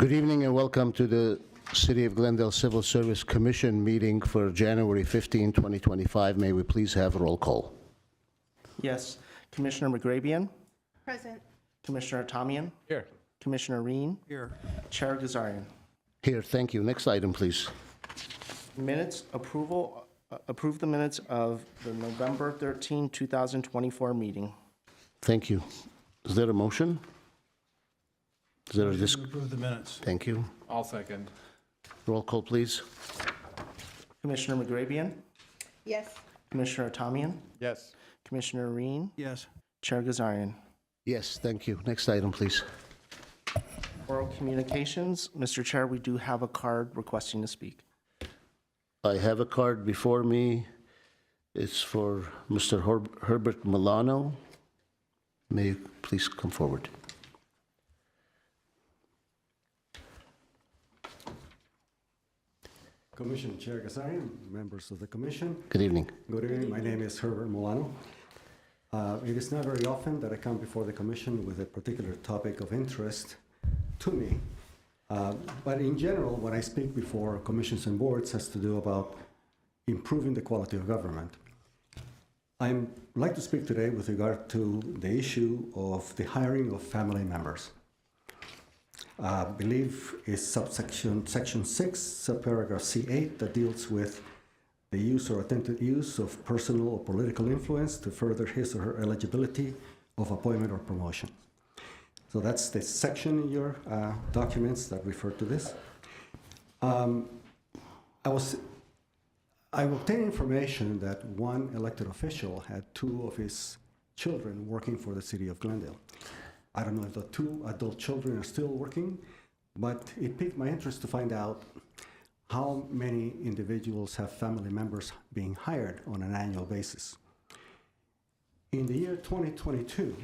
Good evening and welcome to the City of Glendale Civil Service Commission meeting for January 15, 2025. May we please have roll call? Yes. Commissioner McGrabian, Present. Commissioner Tamian, Here. Commissioner Reen, Here. Chair Gazarian. Here, thank you. Next item, please. Minutes approval, approve the minutes of the November 13, 2024 meeting. Thank you. Is there a motion? Is there a To approve the minutes. Thank you. I'll second. Roll call, please. Commissioner McGrabian, Yes. Commissioner Tamian, Yes. Commissioner Reen, Yes. Chair Gazarian. Yes, thank you. Next item, please. Oral communications. Mr. Chair, we do have a card requesting to speak. I have a card before me. It's for Mr. Herbert Milano. May you please come forward. Commission Chair Gazarian, members of the Commission, Good evening. good evening. My name is Herbert Milano. It is not very often that I come before the Commission with a particular topic of interest to me. But in general, when I speak before commissions and boards has to do about improving the quality of government. I'd like to speak today with regard to the issue of the hiring of family members. I believe is section 6, subparagraph C8, that deals with the use or attempted use of personal or political influence to further his or her eligibility of appointment or promotion. So that's the section in your documents that refer to this. I obtained information that one elected official had two of his children working for the city of Glendale. I don't know if the two adult children are still working, but it piqued my interest to find out how many individuals have family members being hired on an annual basis. In the year 2022,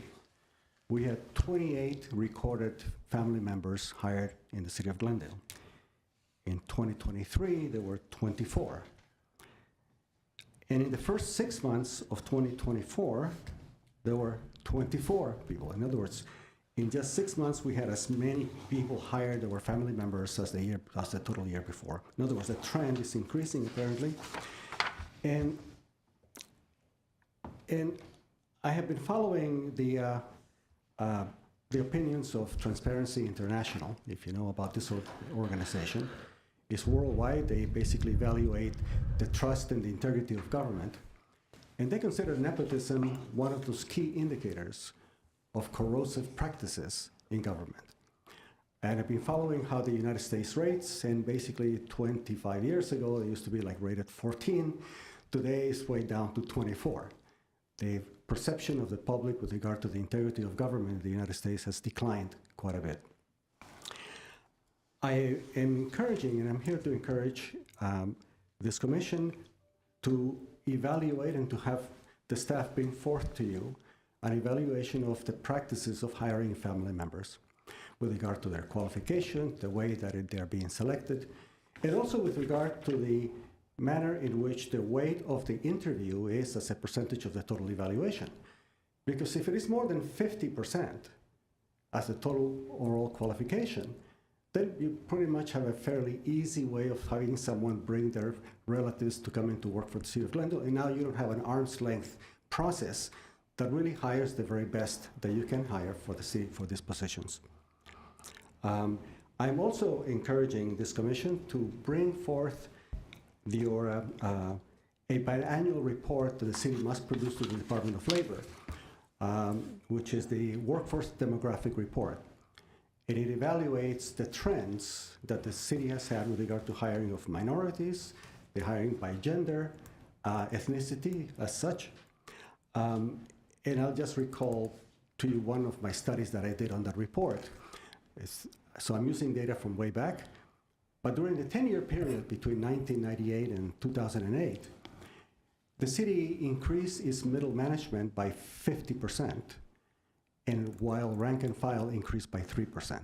we had 28 recorded family members hired in the city of Glendale. In 2023, there were 24. And in the first 6 months of 2024, there were 24 people. In other words, in just 6 months, we had as many people hired that were family members as the total year before. In other words, the trend is increasing apparently. And I have been following the opinions of Transparency International, if you know about this organization. It's worldwide. They basically evaluate the trust and the integrity of government. And they consider nepotism one of those key indicators of corrosive practices in government. And I've been following how the United States rates, and basically 25 years ago, they used to be like rated 14. Today, it's way down to 24. The perception of the public with regard to the integrity of government in the United States has declined quite a bit. I am encouraging, and I'm here to encourage this commission to evaluate and to have the staff bring forth to you an evaluation of the practices of hiring family members with regard to their qualifications, the way that they're being selected, and also with regard to the manner in which the weight of the interview is as a percentage of the total evaluation. Because if it is more than 50% as the total overall qualification, then you pretty much have a fairly easy way of having someone bring their relatives to come in to work for the city of Glendale, and now you don't have an arm's length process that really hires the very best that you can hire for the city for these positions. I'm also encouraging this commission to bring forth a biannual report that the city must produce to the Department of Labor, which is the Workforce Demographic Report. And it evaluates the trends that the city has had with regard to hiring of minorities, the hiring by gender, ethnicity as such. And I'll just recall to you one of my studies that I did on that report. So I'm using data from way back. But during the 10-year period between 1998 and 2008, the city increased its middle management by 50%, and while rank and file increased by 3%.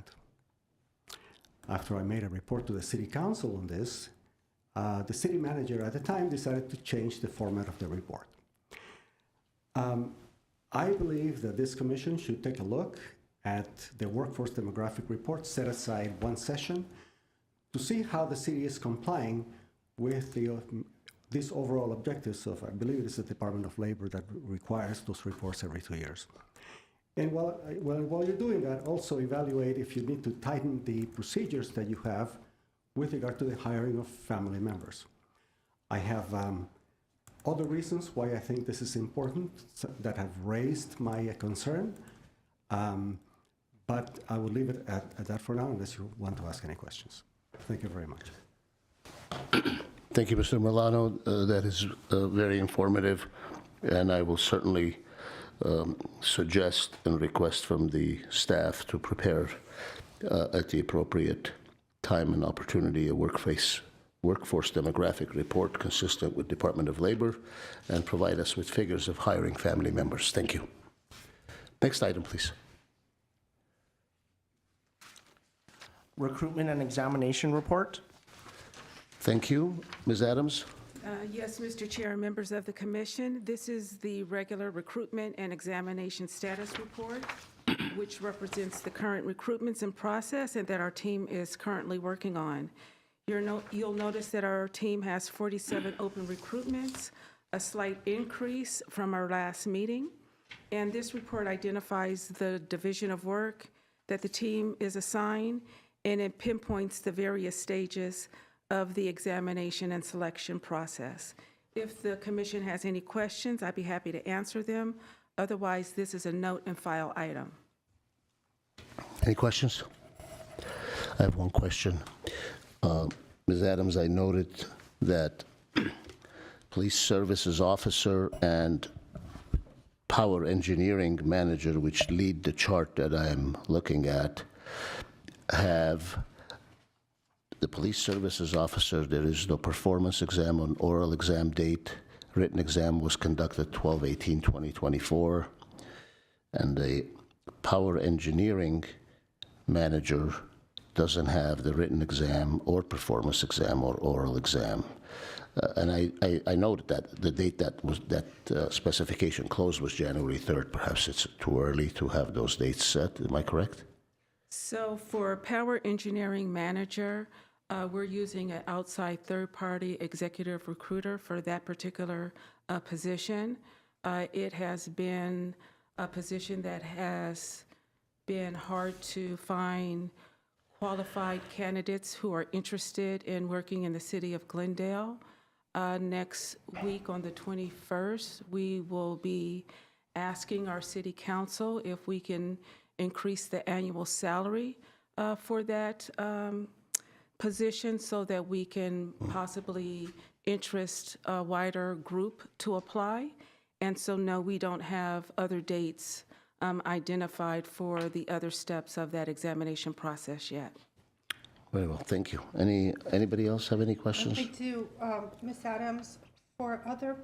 After I made a report to the city council on this, the city manager at the time decided to change the format of the report. I believe that this commission should take a look at the workforce demographic report, set aside one session to see how the city is complying with these overall objectives of, I believe it is the Department of Labor that requires those reports every 2 years. And while you're doing that, also evaluate if you need to tighten the procedures that you have with regard to the hiring of family members. I have other reasons why I think this is important that have raised my concern, but I will leave it at that for now unless you want to ask any questions. Thank you very much. Thank you, Mr. Milano. That is very informative, and I will certainly suggest and request from the staff to prepare at the appropriate time and opportunity a workforce demographic report consistent with Department of Labor and provide us with figures of hiring family members. Thank you. Next item, please. Recruitment and examination report. Thank you. Ms. Adams? Yes, Mr. Chair and members of the commission, this is the regular recruitment and examination status report, which represents the current recruitments in process and that our team is currently working on. You'll notice that our team has 47 open recruitments, a slight increase from our last meeting. And this report identifies the division of work that the team is assigned, and it pinpoints the various stages of the examination and selection process. If the commission has any questions, I'd be happy to answer them. Otherwise, this is a note and file item. Any questions? I have one question. Ms. Adams, I noted that police services officer and power engineering manager, which lead the chart that I'm looking at, have the police services officer, there is no performance exam or oral exam date. Written exam was conducted 12/18/2024. And the power engineering manager doesn't have the written exam or performance exam or oral exam. And I noted that the date that specification closed was January 3rd. Perhaps it's too early to have those dates set. Am I correct? So for power engineering manager, we're using an outside third-party executive recruiter for that particular position. It has been a position that has been hard to find qualified candidates who are interested in working in the city of Glendale. Next week on the 21st, we will be asking our city council if we can increase the annual salary for that position so that we can possibly interest a wider group to apply. And so, no, we don't have other dates identified for the other steps of that examination process yet. Very well, thank you. Anybody else have any questions? I do. Ms. Adams, for other,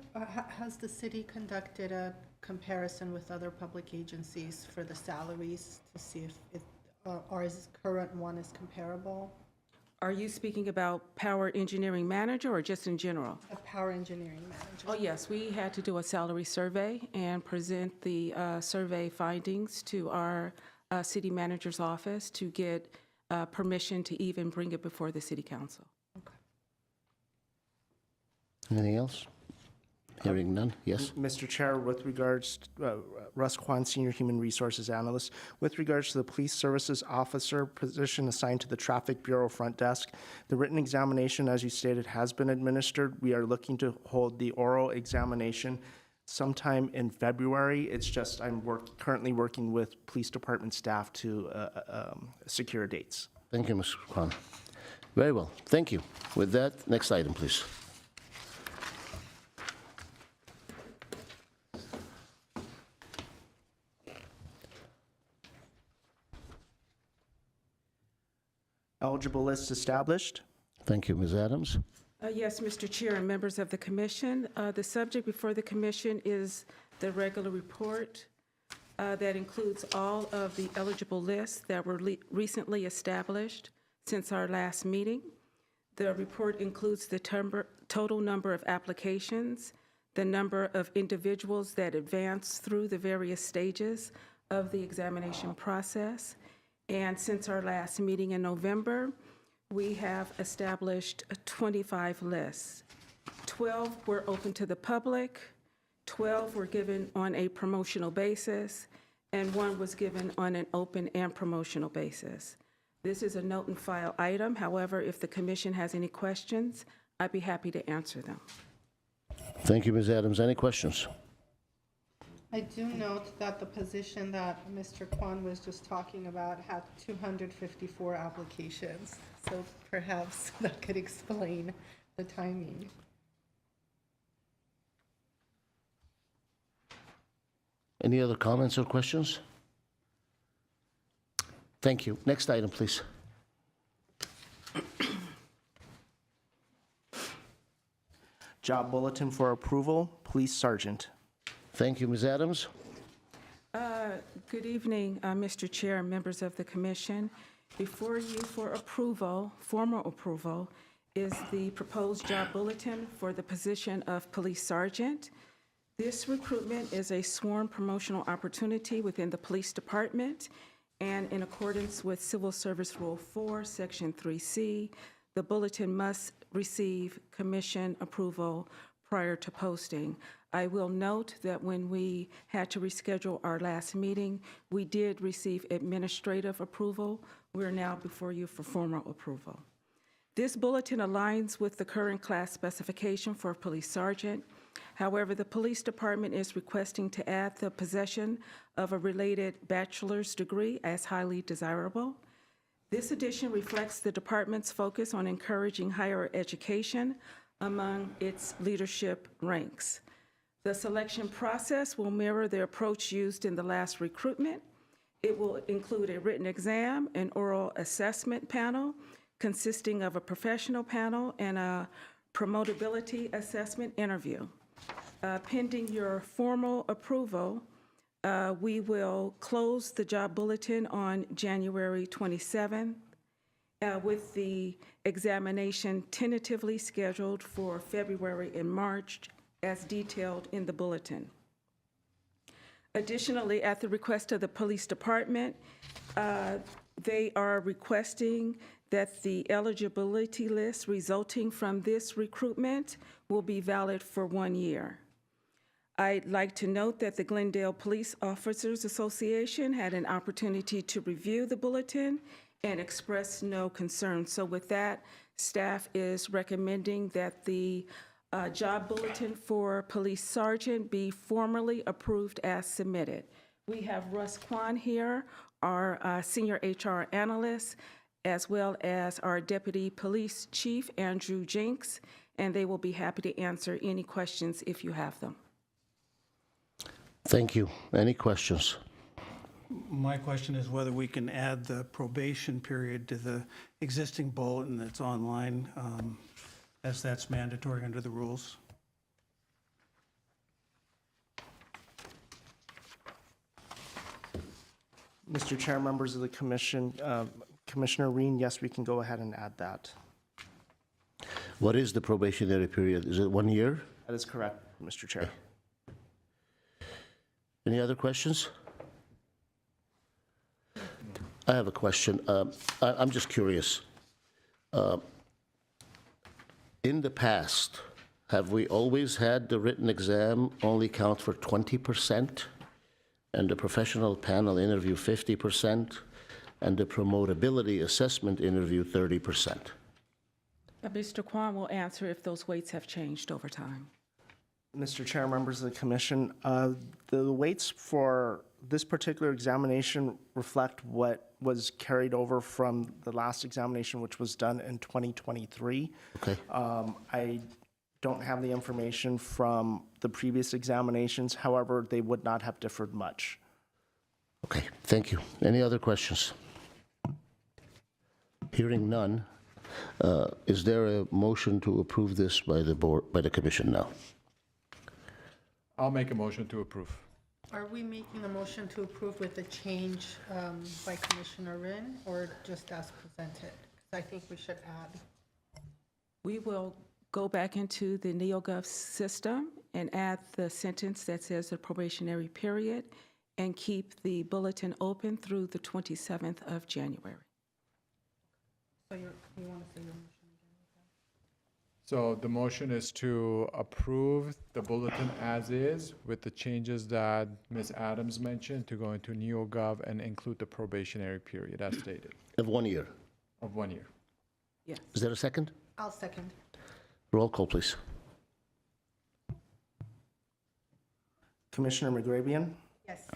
has the city conducted a comparison with other public agencies for the salaries to see if ours current one is comparable? Are you speaking about power engineering manager or just in general? A power engineering manager. Oh, yes, we had to do a salary survey and present the survey findings to our city manager's office to get permission to even bring it before the city council. Anything else? Hearing none? Yes? Mr. Chair, with regards, Russ Kwan, Senior Human Resources Analyst, with regards to the Police Services Officer position assigned to the Traffic Bureau front desk, the written examination, as you stated, has been administered. We are looking to hold the oral examination sometime in February. It's just I'm currently working with police department staff to secure dates. Thank you, Mr. Kwan. Very well, thank you. With that, next item, please. Eligible list established. Thank you, Ms. Adams. Yes, Mr. Chair and members of the commission, the subject before the commission is the regular report that includes all of the eligible lists that were recently established since our last meeting. The report includes the total number of applications, the number of individuals that advanced through the various stages of the examination process. And since our last meeting in November, we have established 25 lists. 12 were open to the public, 12 were given on a promotional basis, and 1 was given on an open and promotional basis. This is a note and file item. However, if the commission has any questions, I'd be happy to answer them. Thank you, Ms. Adams. Any questions? I do note that the position that Mr. Kwan was just talking about had 254 applications, so perhaps that could explain the timing. Any other comments or questions? Thank you. Next item, please. Job bulletin for approval, police sergeant. Thank you, Ms. Adams. Good evening, Mr. Chair and members of the commission. Before you for approval, formal approval, is the proposed job bulletin for the position of police sergeant. This recruitment is a sworn promotional opportunity within the police department, and in accordance with Civil Service Rule 4, Section 3C, the bulletin must receive commission approval prior to posting. I will note that when we had to reschedule our last meeting, we did receive administrative approval. We're now before you for formal approval. This bulletin aligns with the current class specification for police sergeant. However, the police department is requesting to add the possession of a related bachelor's degree as highly desirable. This addition reflects the department's focus on encouraging higher education among its leadership ranks. The selection process will mirror the approach used in the last recruitment. It will include a written exam, an oral assessment panel consisting of a professional panel and a promotability assessment interview. Pending your formal approval, we will close the job bulletin on January 27th, with the examination tentatively scheduled for February and March, as detailed in the bulletin. Additionally, at the request of the police department, they are requesting that the eligibility list resulting from this recruitment will be valid for 1 year. I'd like to note that the Glendale Police Officers Association had an opportunity to review the bulletin and express no concerns. So with that, staff is recommending that the job bulletin for police sergeant be formally approved as submitted. We have Russ Kwan here, our senior HR analyst, as well as our deputy police chief, Andrew Jinks, and they will be happy to answer any questions if you have them. Thank you. Any questions? My question is whether we can add the probation period to the existing bulletin that's online, as that's mandatory under the rules. Mr. Chair, members of the commission, Commissioner Reen, yes, we can go ahead and add that. What is the probationary period? Is it 1 year? That is correct, Mr. Chair. Any other questions? I have a question. I'm just curious. In the past, have we always had the written exam only count for 20%, and the professional panel interview 50%, and the promotability assessment interview 30%? Mr. Kwan will answer if those weights have changed over time. Mr. Chair, members of the commission, the weights for this particular examination reflect what was carried over from the last examination, which was done in 2023. Okay. I don't have the information from the previous examinations. However, they would not have differed much. Okay, thank you. Any other questions? Hearing none, is there a motion to approve this by the board, by the commission now? I'll make a motion to approve. Are we making a motion to approve with a change by Commissioner Rinn, or just as presented? Because I think we should add. We will go back into the NeoGov system and add the sentence that says the probationary period and keep the bulletin open through the 27th of January. So you want to say your motion? So the motion is to approve the bulletin as is with the changes that Ms. Adams mentioned to go into NeoGov and include the probationary period as stated Of 1 year. of 1 year. Yes. Is there a second? I'll second. Roll call, please. Commissioner McGrabian, Yes.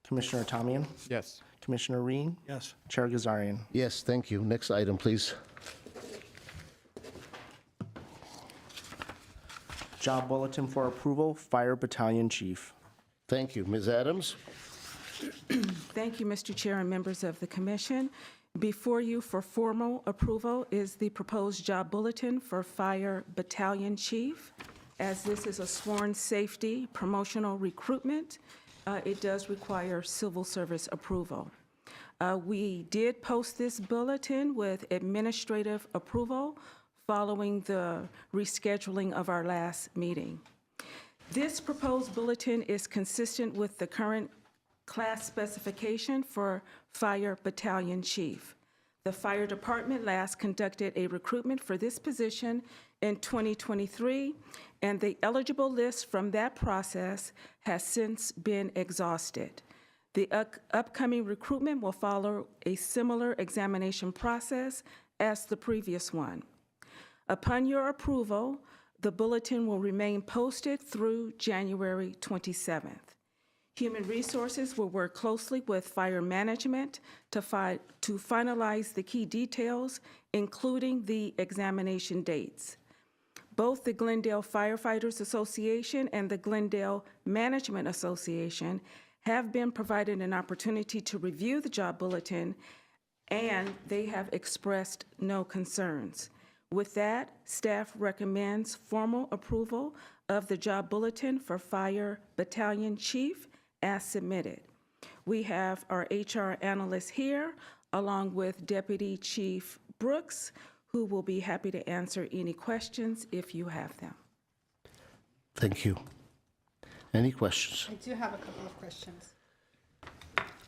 Commissioner Tamian, Yes. Commissioner Reen, Yes. Chair Gazarian. Yes, thank you. Next item, please. Job bulletin for approval, Fire Battalion Chief. Thank you. Ms. Adams? Thank you, Mr. Chair and members of the commission. Before you for formal approval is the proposed job bulletin for Fire Battalion Chief. As this is a sworn safety promotional recruitment, it does require civil service approval. We did post this bulletin with administrative approval following the rescheduling of our last meeting. This proposed bulletin is consistent with the current class specification for Fire Battalion Chief. The Fire Department last conducted a recruitment for this position in 2023, and the eligible list from that process has since been exhausted. The upcoming recruitment will follow a similar examination process as the previous one. Upon your approval, the bulletin will remain posted through January 27th. Human Resources will work closely with Fire Management to finalize the key details, including the examination dates. Both the Glendale Firefighters Association and the Glendale Management Association have been provided an opportunity to review the job bulletin, and they have expressed no concerns. With that, staff recommends formal approval of the job bulletin for Fire Battalion Chief as submitted. We have our HR analyst here, along with Deputy Chief Brooks, who will be happy to answer any questions if you have them. Thank you. Any questions? I do have a couple of questions.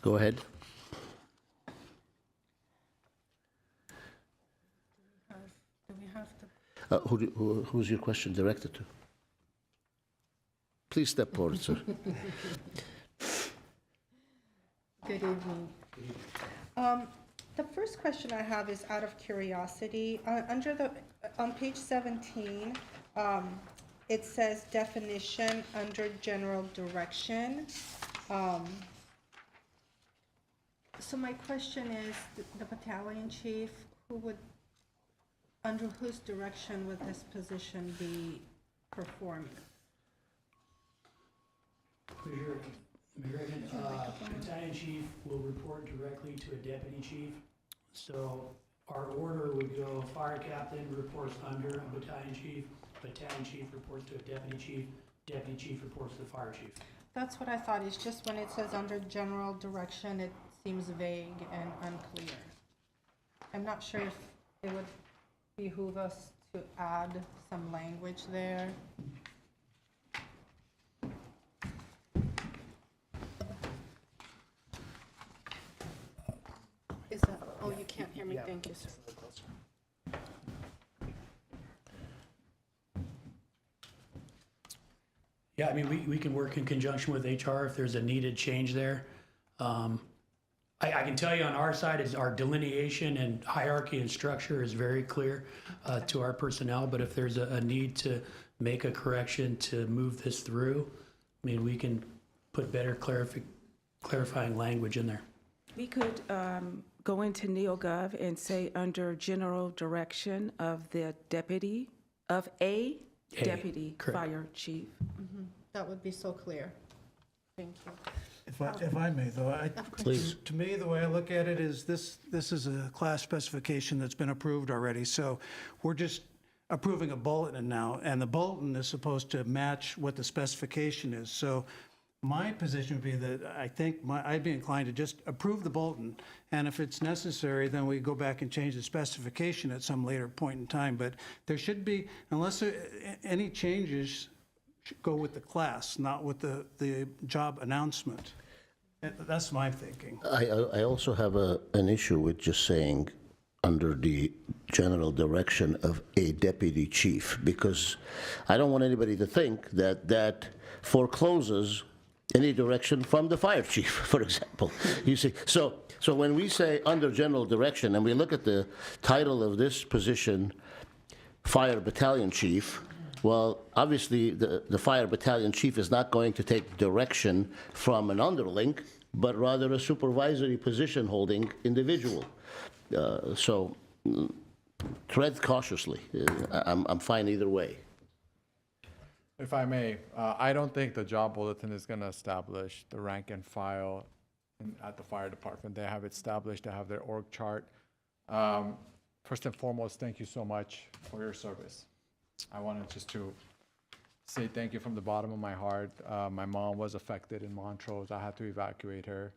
Go ahead. Do we have to? Who's your question directed to? Please step forward, sir. Good evening. The first question I have is out of curiosity. On page 17, it says definition under general direction. So my question is, the battalion chief, under whose direction would this position be performing? Battalion chief will report directly to a deputy chief. So our order would go, fire captain reports under a battalion chief reports to a deputy chief reports to the fire chief. That's what I thought. It's just when it says under general direction, it seems vague and unclear. I'm not sure if it would behoove us to add some language there. Is that, oh, you can't hear me? Yeah. Thank you, sir. Yeah, I mean, we can work in conjunction with HR if there's a needed change there. I can tell you on our side is our delineation and hierarchy and structure is very clear to our personnel, but if there's a need to make a correction to move this through, I mean, we can put better clarifying language in there. We could go into NeoGov and say under general direction of the deputy, of a deputy correct. fire chief. That would be so clear. Thank you. If I may, though, Please. to me, the way I look at it is this is a class specification that's been approved already, so we're just approving a bulletin now, and the bulletin is supposed to match what the specification is. So my position would be that I think I'd be inclined to just approve the bulletin, and if it's necessary, then we go back and change the specification at some later point in time. But there should be, unless any changes, should go with the class, not with the job announcement. That's my thinking. I also have an issue with just saying under the general direction of a deputy chief, because I don't want anybody to think that that forecloses any direction from the fire chief, for example. You see, so when we say under general direction, and we look at the title of this position, fire battalion chief, well, obviously, the fire battalion chief is not going to take direction from an underling, but rather a supervisory position holding individual. So tread cautiously. I'm fine either way. If I may, I don't think the job bulletin is going to establish the rank and file at the fire department. They have it established, they have their org chart. First and foremost, thank you so much for your service. I wanted just to say thank you from the bottom of my heart. My mom was affected in Montrose. I had to evacuate her.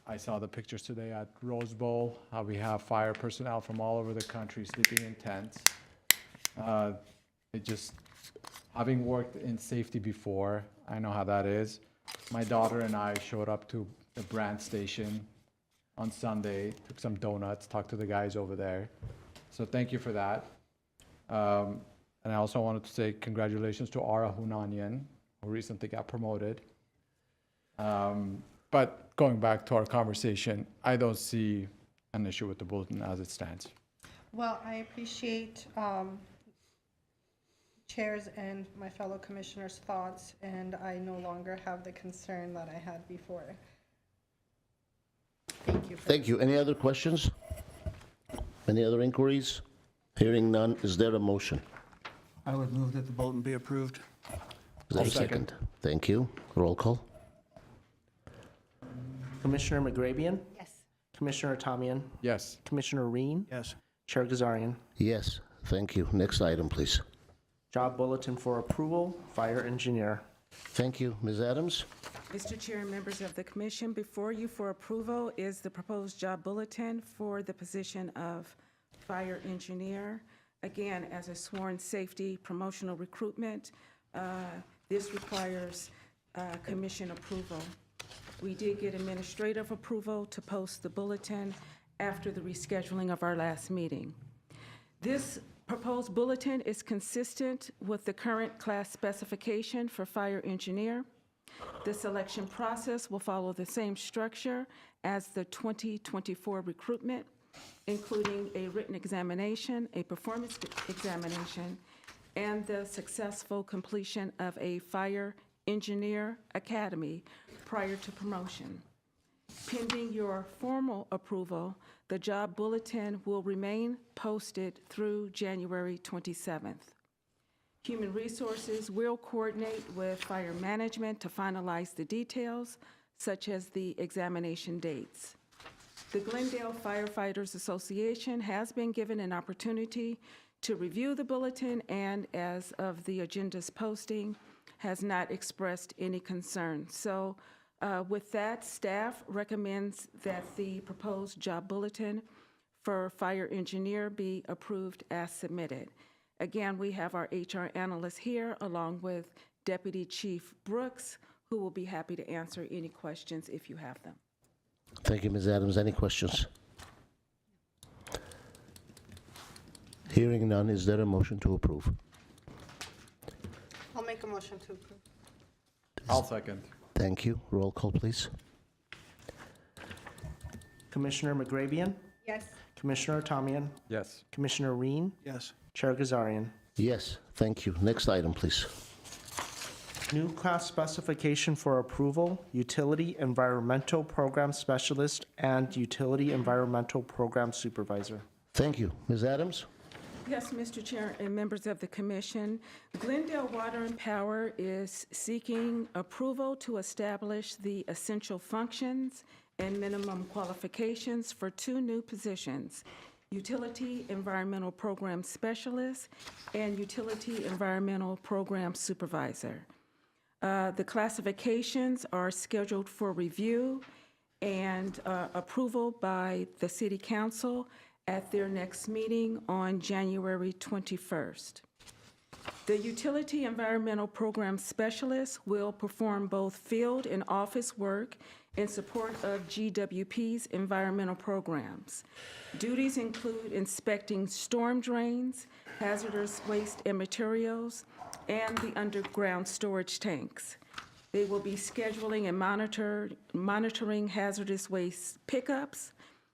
I saw the pictures today at Rose Bowl, how we have fire personnel from all over the country sleeping in tents. Having worked in safety before, I know how that is. My daughter and I showed up to the Brand Station on Sunday, took some donuts, talked to the guys over there. So thank you for that. And I also wanted to say congratulations to Ara Hunanian, who recently got promoted. But going back to our conversation, I don't see an issue with the bulletin as it stands. Well, I appreciate Chair's and my fellow commissioners' thoughts, and I no longer have the concern that I had before. Thank you. Thank you. Any other questions? Any other inquiries? Hearing none, is there a motion? I would move that the bulletin be approved. Is there a I'll second. second? Thank you. Roll call. Commissioner McGrabian, Yes. Commissioner Tamian, Yes. Commissioner Reen, Yes. Chair Gazarian. Yes, thank you. Next item, please. Job bulletin for approval, fire engineer. Thank you. Ms. Adams? Mr. Chair and members of the commission, before you for approval is the proposed job bulletin for the position of fire engineer. Again, as a sworn safety promotional recruitment, this requires commission approval. We did get administrative approval to post the bulletin after the rescheduling of our last meeting. This proposed bulletin is consistent with the current class specification for fire engineer. The selection process will follow the same structure as the 2024 recruitment, including a written examination, a performance examination, and the successful completion of a fire engineer academy prior to promotion. Pending your formal approval, the job bulletin will remain posted through January 27th. Human Resources will coordinate with fire management to finalize the details, such as the examination dates. The Glendale Firefighters Association has been given an opportunity to review the bulletin and, as of the agenda's posting, has not expressed any concern. So with that, staff recommends that the proposed job bulletin for fire engineer be approved as submitted. Again, we have our HR analyst here along with Deputy Chief Brooks, who will be happy to answer any questions if you have them. Thank you, Ms. Adams. Any questions? Hearing none, is there a motion to approve? I'll make a motion to approve. I'll second. Thank you. Roll call, please. Commissioner McGrabian, Yes. Commissioner Tamian, Yes. Commissioner Reen, Yes. Chair Gazarian. Yes, thank you. Next item, please. New class specification for approval, Utility Environmental Program Specialist and Utility Environmental Program Supervisor. Thank you. Ms. Adams? Yes, Mr. Chair and members of the commission, Glendale Water and Power is seeking approval to establish the essential functions and minimum qualifications for two new positions, Utility Environmental Program Specialist and Utility Environmental Program Supervisor. The classifications are scheduled for review and approval by the City Council at their next meeting on January 21st. The Utility Environmental Program Specialist will perform both field and office work in support of GWP's environmental programs. Duties include inspecting storm drains, hazardous waste and materials, and the underground storage tanks. They will be scheduling and monitoring hazardous waste pickups,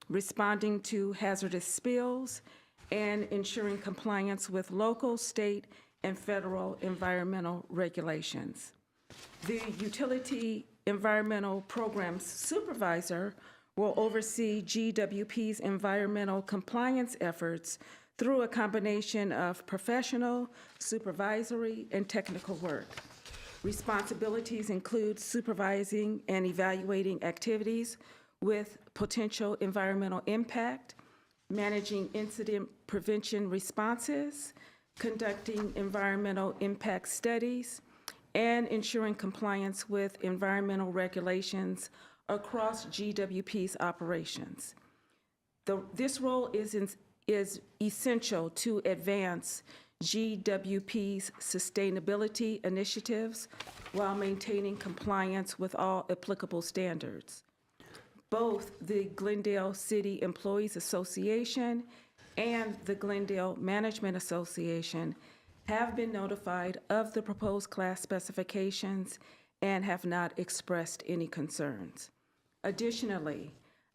responding to hazardous spills, and ensuring compliance with local, state, and federal environmental regulations. The Utility Environmental Programs Supervisor will oversee GWP's environmental compliance efforts through a combination of professional, supervisory, and technical work. Responsibilities include supervising and evaluating activities with potential environmental impact, managing incident prevention responses, conducting environmental impact studies, and ensuring compliance with environmental regulations across GWP's operations. This role is essential to advance GWP's sustainability initiatives while maintaining compliance with all applicable standards. Both the Glendale City Employees Association and the Glendale Management Association have been notified of the proposed class specifications and have not expressed any concerns. Additionally,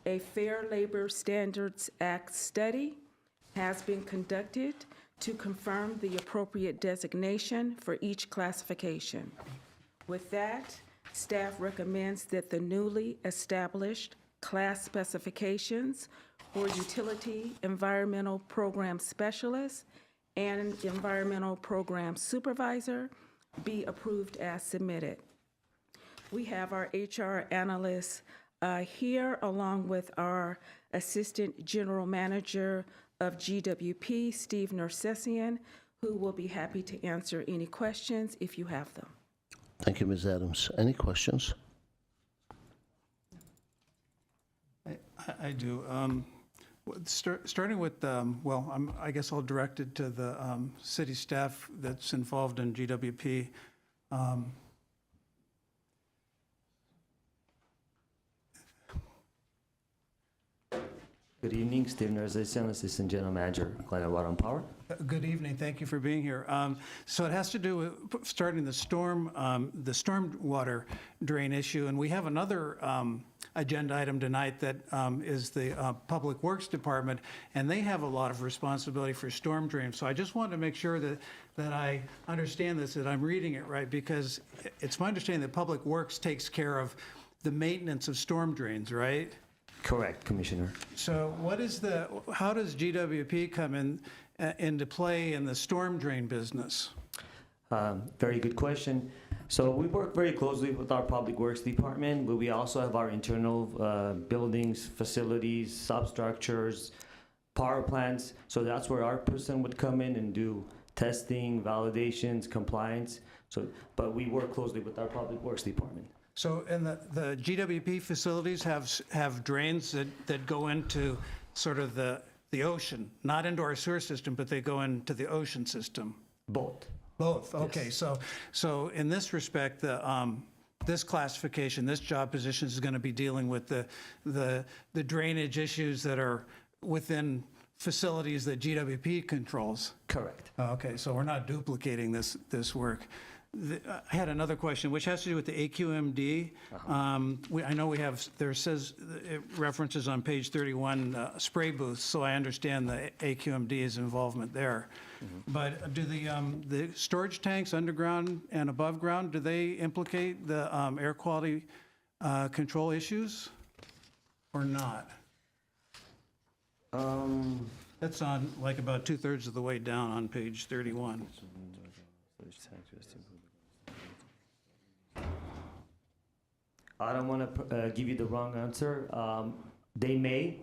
a Fair Labor Standards Act study has been conducted to confirm the appropriate designation for each classification. With that, staff recommends that the newly established class specifications for Utility Environmental Program Specialist and Environmental Program Supervisor be approved as submitted. We have our HR analyst here, along with our Assistant General Manager of GWP, Steve Nersessian, who will be happy to answer any questions if you have them. Thank you, Ms. Adams. Any questions? I do. Starting with, well, I guess I'll direct it to the city staff that's involved in GWP. Good evening, Steve Nersessian, Assistant General Manager, Glendale Water and Power. Good evening. Thank you for being here. So it has to do with starting the stormwater drain issue, and we have another agenda item tonight that is the Public Works Department, and they have a lot of responsibility for storm drains. So I just wanted to make sure that I understand this, that I'm reading it right, because it's my understanding that Public Works takes care of the maintenance of storm drains, right? Correct, Commissioner. So how does GWP come into play in the storm drain business? Very good question. So we work very closely with our Public Works Department, but we also have our internal buildings, facilities, substructures, power plants. So that's where our person would come in and do testing, validations, compliance. But we work closely with our Public Works Department. So, and the GWP facilities have drains that go into sort of the ocean, not into our sewer system, but they go into the ocean system? Both. Both, okay. So in this respect, this classification, this job position is going to be dealing with the drainage issues that are within facilities that GWP controls? Correct. Okay, so we're not duplicating this work. I had another question, which has to do with the AQMD. I know it references on page 31 spray booths, so I understand the AQMD's involvement there. But do the storage tanks underground and above ground, do they implicate the air quality control issues or not? That's on like about 2/3 of the way down on page 31. I don't want to give you the wrong answer. They may,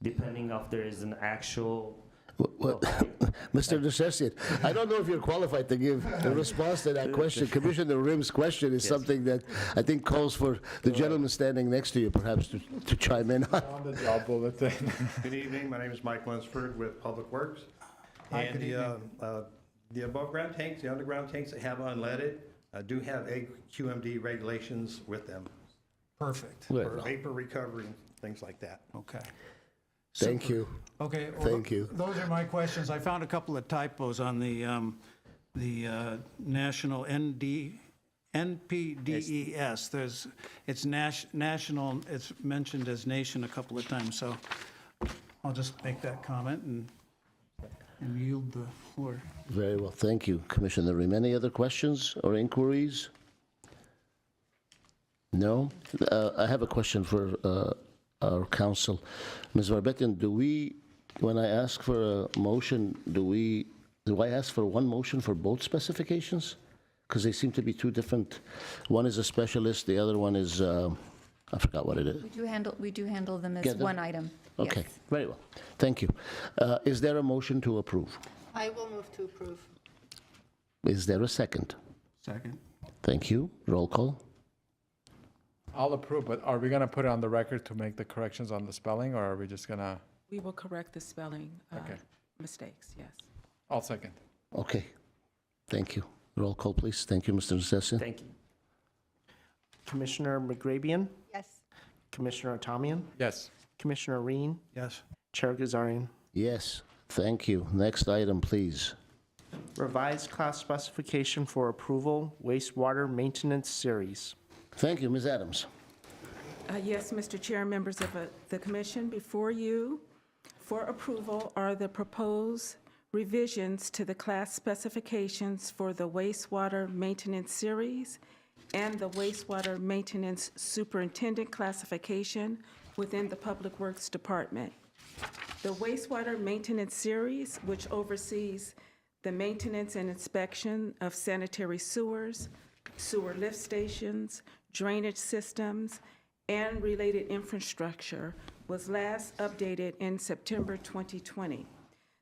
depending if there is an actual. Mr. Nersessian, I don't know if you're qualified to give a response to that question. Commissioner Rim's question is something that I think calls for the gentleman standing next to you perhaps to chime in on. On the job bulletin. Good evening, my name is Mike Lunsford with Public Works. Hi, good evening. The above-ground tanks, the underground tanks that have unleaded, do have AQMD regulations with them Perfect. Very for well. vapor recovery, things like that. Okay. Thank you. Okay. well, Thank you. Those are my questions. I found a couple of typos on the national NPDES. It's national, it's mentioned as nation a couple of times, so I'll just make that comment and yield the floor. Very well, thank you, Commissioner Ream. Any other questions or inquiries? No? I have a question for our council. Ms. Barbetian, when I ask for a motion, do I ask for one motion for both specifications? Because they seem to be two different, one is a specialist, the other one is, I forgot what it is. We do handle them as Together? one item. Okay, Yes. very well, thank you. Is there a motion to approve? I will move to approve. Is there a second? Second. Thank you, roll call. I'll approve, but are we gonna put it on the record to make the corrections on the spelling, or are we just gonna, We will correct the spelling Okay. mistakes, yes. I'll second. Okay, thank you. Roll call, please. Thank you, Mr. Necessian. Thank you. Commissioner McGrabian, Yes. Commissioner Atamian, Yes. Commissioner Reen, Yes. Chair Gazarian. Yes, thank you. Next item, please. Revised class specification for approval, wastewater maintenance series. Thank you, Ms. Adams. Yes, Mr. Chair, members of the commission, before you for approval are the proposed revisions to the class specifications for the wastewater maintenance series and the wastewater maintenance superintendent classification within the Public Works Department. The wastewater maintenance series, which oversees the maintenance and inspection of sanitary sewers, sewer lift stations, drainage systems, and related infrastructure, was last updated in September 2020.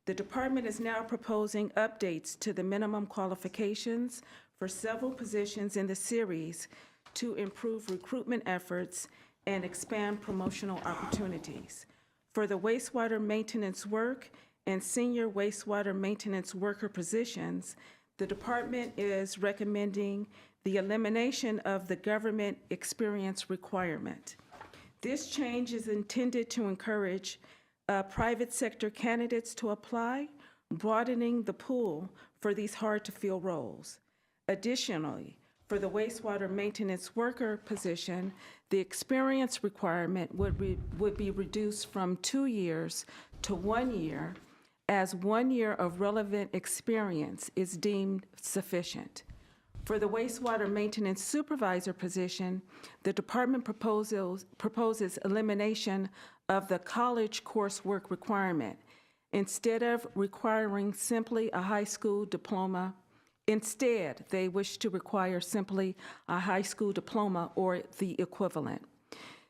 The department is now proposing updates to the minimum qualifications for several positions in the series to improve recruitment efforts and expand promotional opportunities. For the wastewater maintenance work and senior wastewater maintenance worker positions, the department is recommending the elimination of the government experience requirement. This change is intended to encourage private sector candidates to apply, broadening the pool for these hard-to-fill roles. Additionally, for the wastewater maintenance worker position, the experience requirement would be reduced from 2 years to 1 year, as 1 year of relevant experience is deemed sufficient. For the wastewater maintenance supervisor position, the department proposes elimination of the college coursework requirement. Instead of requiring simply a high school diploma, instead, they wish to require simply a high school diploma or the equivalent.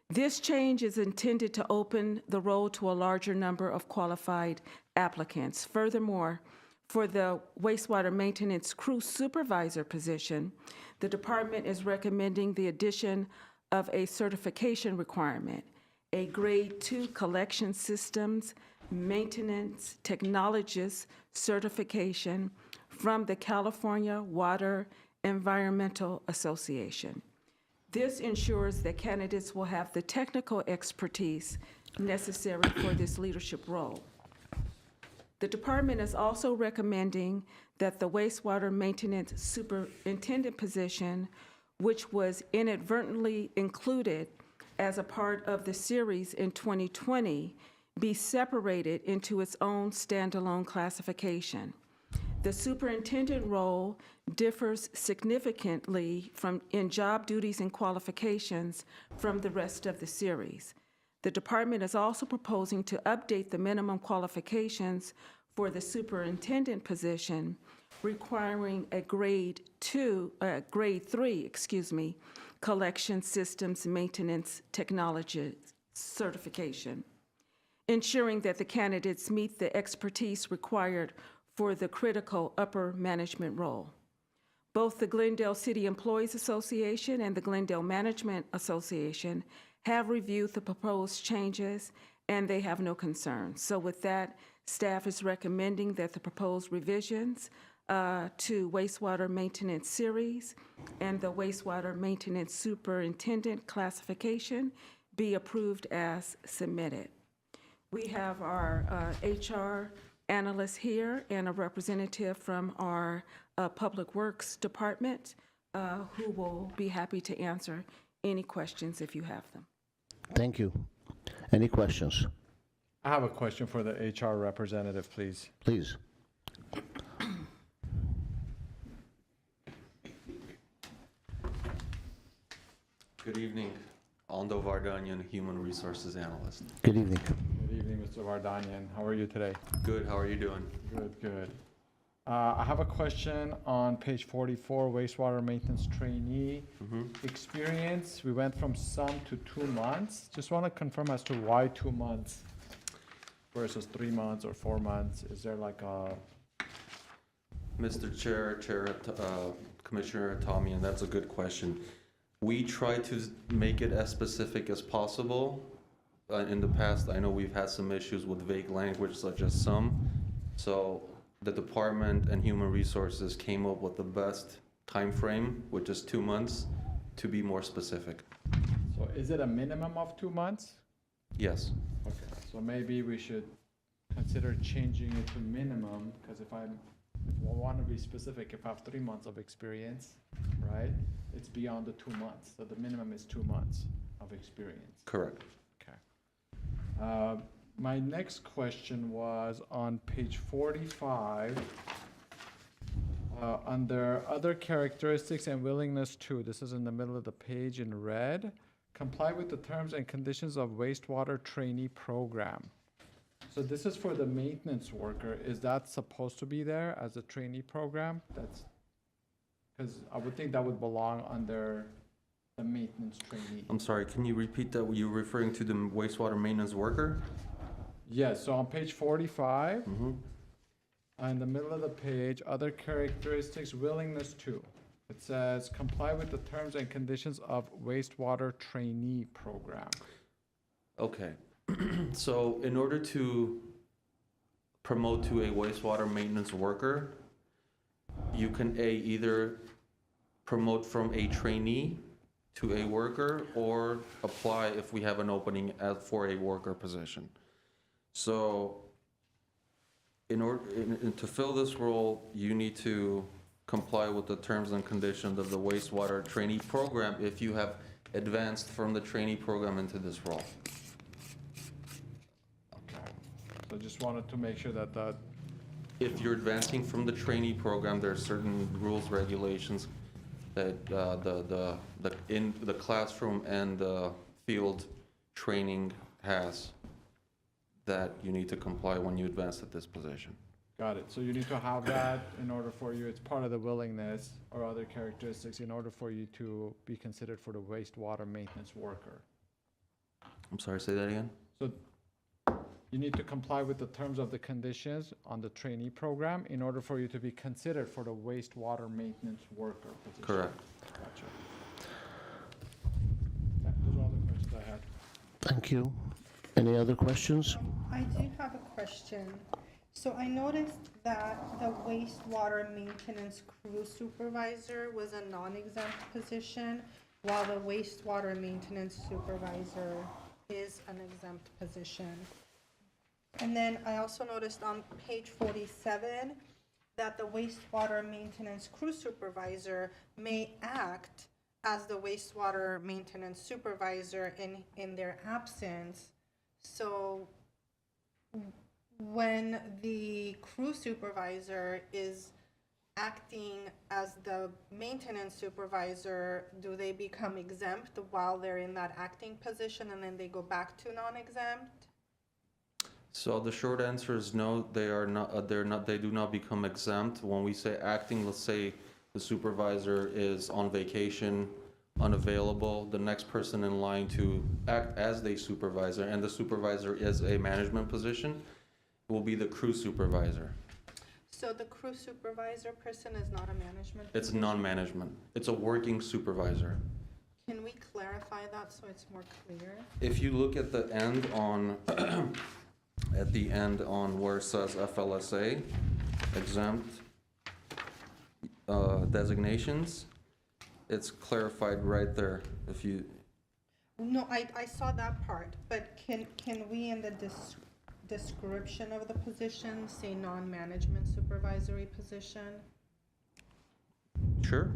This change is intended to open the role to a larger number of qualified applicants. Furthermore, for the wastewater maintenance crew supervisor position, the department is recommending the addition of a certification requirement, a Grade 2 collection systems maintenance technologist certification from the California Water Environmental Association. This ensures that candidates will have the technical expertise necessary for this leadership role. The department is also recommending that the wastewater maintenance superintendent position, which was inadvertently included as a part of the series in 2020, be separated into its own standalone classification. The superintendent role differs significantly in job duties and qualifications from the rest of the series. The department is also proposing to update the minimum qualifications for the superintendent position, requiring a grade 3, collection systems maintenance technology certification, ensuring that the candidates meet the expertise required for the critical upper management role. Both the Glendale City Employees Association and the Glendale Management Association have reviewed the proposed changes, and they have no concerns. So with that, staff is recommending that the proposed revisions to wastewater maintenance series and the wastewater maintenance superintendent classification be approved as submitted. We have our HR analyst here and a representative from our Public Works Department who will be happy to answer any questions if you have them. Thank you. Any questions? I have a question for the HR representative, please. Please. Good evening. Aldo Vardanyan, Human Resources Analyst. Good evening. Good evening, Mr. Vardanyan. How are you today? Good, how are you doing? Good, good. I have a question on page 44, wastewater maintenance trainee experience. We went from some to 2 months. Just want to confirm as to why 2 months versus 3 months or 4 months. Is there like a, Mr. Chair, Commissioner Tommy, and that's a good question. We try to make it as specific as possible. In the past, I know we've had some issues with vague language such as some. So the department and human resources came up with the best time frame, which is 2 months, to be more specific. so is it a minimum of 2 months? Yes. Okay, so maybe we should consider changing it to minimum, because if I want to be specific, if I have 3 months of experience, right, it's beyond the 2 months, so the minimum is 2 months of experience. Correct. Okay. My next question was on page 45, under other characteristics and willingness to, this is in the middle of the page in red, comply with the terms and conditions of wastewater trainee program. So this is for the maintenance worker. Is that supposed to be there as a trainee program? That's, because I would think that would belong under the maintenance trainee. I'm sorry, can you repeat that? Were you referring to the wastewater maintenance worker? Yes, so on page 45, in the middle of the page, other characteristics, willingness to. It says comply with the terms and conditions of wastewater trainee program. Okay. So in order to promote to a wastewater maintenance worker, you can either promote from a trainee to a worker or apply if we have an opening for a worker position. So in order to fill this role, you need to comply with the terms and conditions of the wastewater trainee program if you have advanced from the trainee program into this role. Okay. So just wanted to make sure that that, If you're advancing from the trainee program, there are certain rules, regulations that in the classroom and the field training has that you need to comply when you advance at this position. got it. So you need to have that in order for you, it's part of the willingness or other characteristics in order for you to be considered for the wastewater maintenance worker. I'm sorry, say that again? So you need to comply with the terms of the conditions on the trainee program in order for you to be considered for the wastewater maintenance worker position. Correct. Gotcha. Yeah, those are all the questions I had. Thank you. Any other questions? I do have a question. So I noticed that the wastewater maintenance crew supervisor was a non-exempt position, while the wastewater maintenance supervisor is an exempt position. And then I also noticed on page 47 that the wastewater maintenance crew supervisor may act as the wastewater maintenance supervisor in their absence. So when the crew supervisor is acting as the maintenance supervisor, do they become exempt while they're in that acting position and then they go back to non-exempt? So the short answer is no, they are not, they do not become exempt. When we say acting, let's say the supervisor is on vacation, unavailable, the next person in line to act as the supervisor, and the supervisor is a management position, will be the crew supervisor. So the crew supervisor person is not a management It's position? non-management. It's a working supervisor. Can we clarify that so it's more clear? If you look at the end on, at the end on where it says FLSA, exempt, designations, it's clarified right there. If you, No, I saw that part, but can we in the description of the position say non-management supervisory position? sure.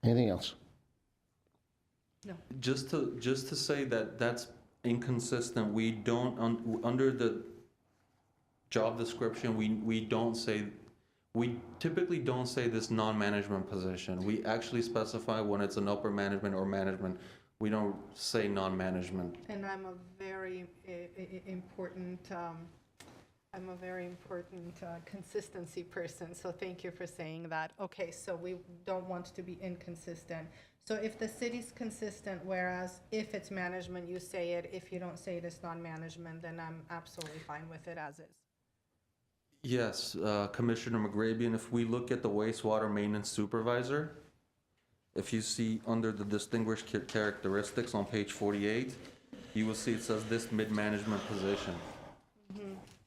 Anything else? Just to say that that's inconsistent, we don't, under the job description, we don't say, we typically don't say this non-management position. We actually specify when it's an upper management or management. We don't say non-management. And I'm a very important, consistency person, so thank you for saying that. Okay, so we don't want to be inconsistent. So if the city's consistent, whereas if it's management, you say it, if you don't say it, it's non-management, then I'm absolutely fine with it as is. Yes, Commissioner McGrabian, if we look at the wastewater maintenance supervisor, if you see under the distinguished characteristics on page 48, you will see it says this mid-management position.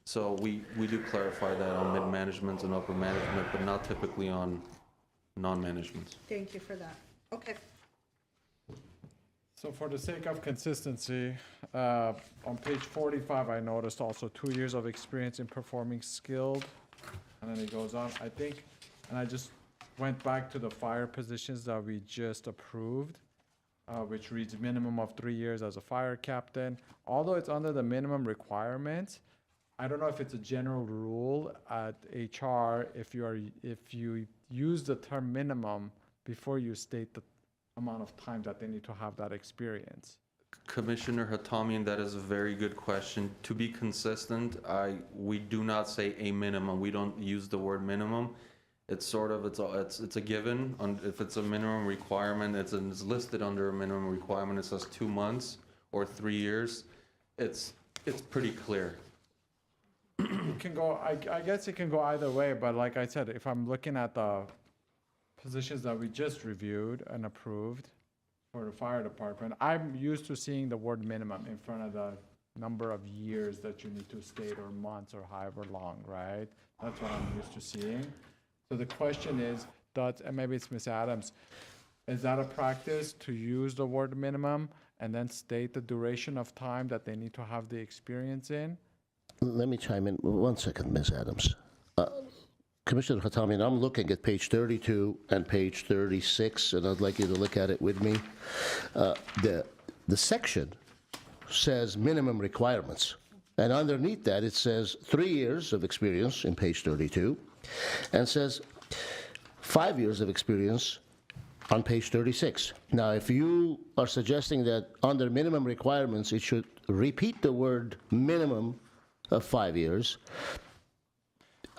So we do clarify that on mid-management and upper management, but not typically on non-management. Thank you for that. Okay. So for the sake of consistency, on page 45, I noticed also 2 years of experience in performing skilled, and then it goes on, I think, and I just went back to the fire positions that we just approved, which reads minimum of 3 years as a fire captain. Although it's under the minimum requirements, I don't know if it's a general rule at HR, if you use the term minimum before you state the amount of time that they need to have that experience. Commissioner Hatamian, that is a very good question. To be consistent, we do not say a minimum. We don't use the word minimum. It's sort of, it's a given. If it's a minimum requirement, it's listed under a minimum requirement. It says 2 months or 3 years. It's pretty clear. It can go, I guess it can go either way, but like I said, if I'm looking at the positions that we just reviewed and approved for the fire department, I'm used to seeing the word minimum in front of the number of years that you need to state, or months, or however long, right? That's what I'm used to seeing. So the question is, and maybe it's Ms. Adams, is that a practice to use the word minimum and then state the duration of time that they need to have the experience in? Let me chime in 1 second, Ms. Adams. Commissioner Hatamian, I'm looking at page 32 and page 36, and I'd like you to look at it with me. The section says minimum requirements, and underneath that it says 3 years of experience in page 32, and says 5 years of experience on page 36. Now, if you are suggesting that under minimum requirements it should repeat the word minimum of 5 years,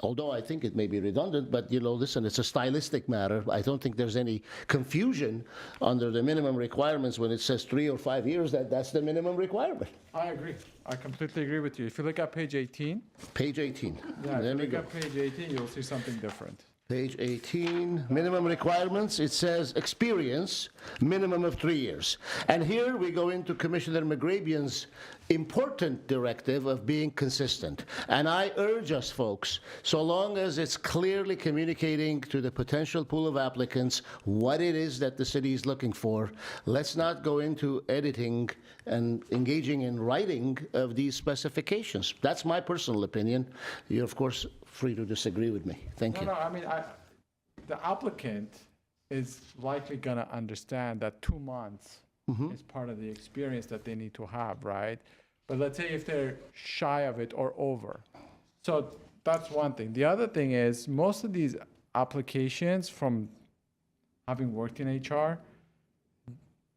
although I think it may be redundant, but listen, it's a stylistic matter. I don't think there's any confusion under the minimum requirements when it says 3 or 5 years, that's the minimum requirement. I agree. I completely agree with you. If you look at page 18. Page 18. Yeah, if There you we look go. at page 18, you'll see something different. Page 18, minimum requirements, it says experience, minimum of 3 years. And here we go into Commissioner McGrabian's important directive of being consistent. And I urge us, folks, so long as it's clearly communicating to the potential pool of applicants what it is that the city is looking for, let's not go into editing and engaging in writing of these specifications. That's my personal opinion. You're, of course, free to disagree with me. Thank you. No, I mean, the applicant is likely going to understand that 2 months is part of the experience that they need to have, right? But let's say if they're shy of it or over. So that's one thing. The other thing is most of these applications, from having worked in HR,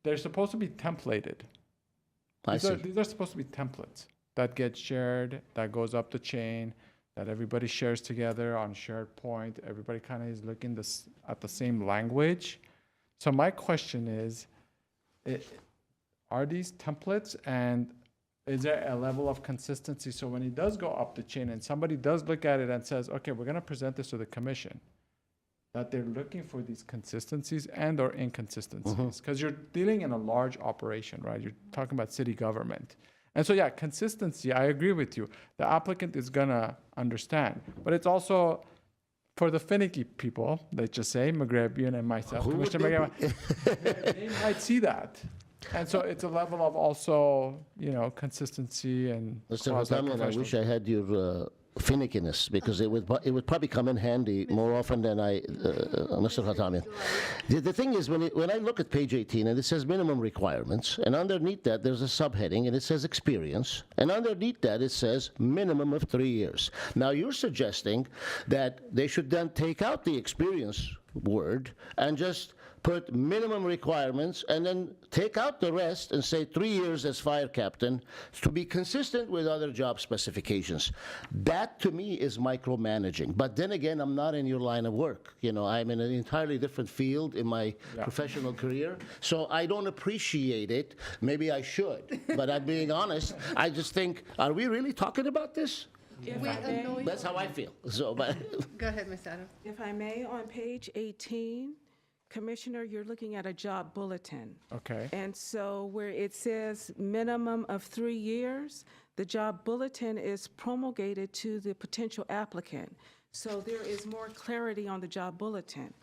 they're supposed to be templated. These are supposed to be templates that get shared, that goes up the chain, that everybody shares together on SharePoint. Everybody kind of is looking at the same language. So my question is, are these templates, and is there a level of consistency? So when it does go up the chain and somebody does look at it and says, okay, we're going to present this to the commission, that they're looking for these consistencies and or inconsistencies, because you're dealing in a large operation, right? You're talking about city government. And so, yeah, consistency, I agree with you. The applicant is gonna understand, but it's also for the finicky people, let's just say, Magrebian and myself, Who would Commissioner they Magrebian, they might see that. And so it's a level of also, consistency and Mr. quasi Hatamian, I professional. wish I had your finickiness, because it would probably come in handy more often than Mr. Hatamian. The thing is, when I look at page 18, and it says minimum requirements, and underneath that, there's a subheading, and it says experience, and underneath that, it says minimum of 3 years. Now, you're suggesting that they should then take out the experience word and just put minimum requirements and then take out the rest and say 3 years as fire captain to be consistent with other job specifications. That to me is micromanaging. But then again, I'm not in your line of work. I'm in an entirely different field in my professional career. So I don't appreciate it. Maybe I should. But I'm being honest. I just think, are we really talking about this? If We I may- annoy That's how I feel. So, but Go ahead, Ms. Adams. If I may, on page 18, Commissioner, you're looking at a job bulletin. Okay. And so where it says minimum of 3 years, the job bulletin is promulgated to the potential applicant. So there is more clarity on the job bulletin.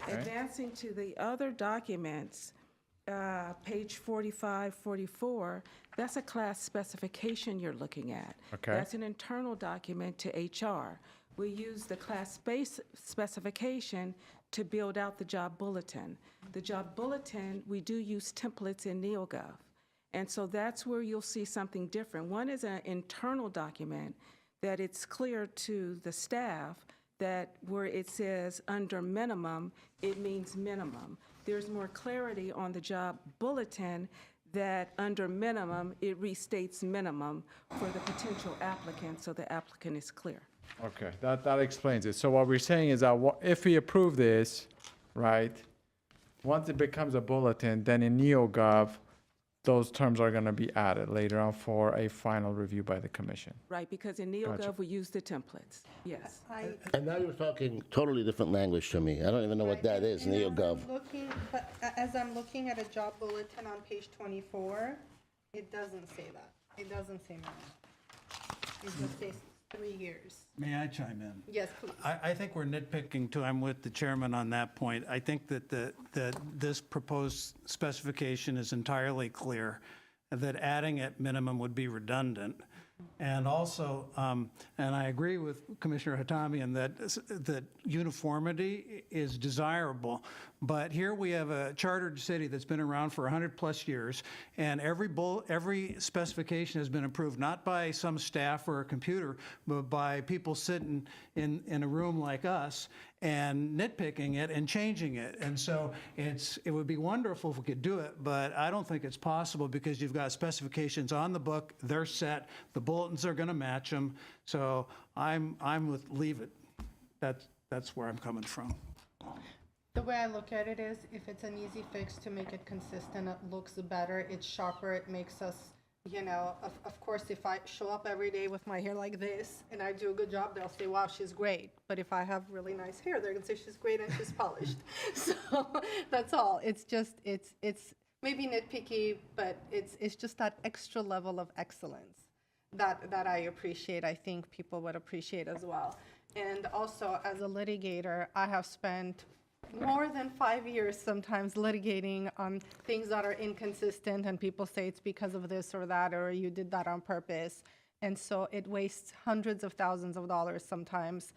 Advancing to the other documents, page 45, 44, that's a class specification you're looking at. Okay. That's an internal document to HR. We use the class-based specification to build out the job bulletin. The job bulletin, we do use templates in NeoGov. And so that's where you'll see something different. One is an internal document that it's clear to the staff that where it says under minimum, it means minimum. There's more clarity on the job bulletin that under minimum, it restates minimum for the potential applicant, so the applicant is clear. Okay, that explains it. So what we're saying is that if we approve this, right, once it becomes a bulletin, then in NeoGov, those terms are going to be added later on for a final review by the commission. Right, because in NeoGov, we use the templates. Yes. and now you're talking totally different language to me. I don't even know what that is, NeoGov. As I'm looking at a job bulletin on page 24, it doesn't say that. It doesn't say minimum. It just says 3 years. May I chime in? Yes, please. I think we're nitpicking too. I'm with the chairman on that point. I think that this proposed specification is entirely clear, that adding at minimum would be redundant. And also, and I agree with Commissioner Hatamian that uniformity is desirable. But here we have a chartered city that's been around for 100+ years, and every specification has been approved, not by some staff or a computer, but by people sitting in a room like us and nitpicking it and changing it. And so it would be wonderful if we could do it, but I don't think it's possible because you've got specifications on the book, they're set, the bulletins are going to match them. So I'm with leave it. That's where I'm coming from. The way I look at it is, if it's an easy fix to make it consistent, it looks better, it's sharper, it makes us, of course, if I show up every day with my hair like this and I do a good job, they'll say, wow, she's great. But if I have really nice hair, they're gonna say she's great and she's polished. So that's all. It's just, it's maybe nitpicky, but it's just that extra level of excellence that I appreciate. I think people would appreciate as well. And also, as a litigator, I have spent more than 5 years sometimes litigating on things that are inconsistent, and people say it's because of this or that, or you did that on purpose. And so it wastes hundreds of thousands of dollars sometimes.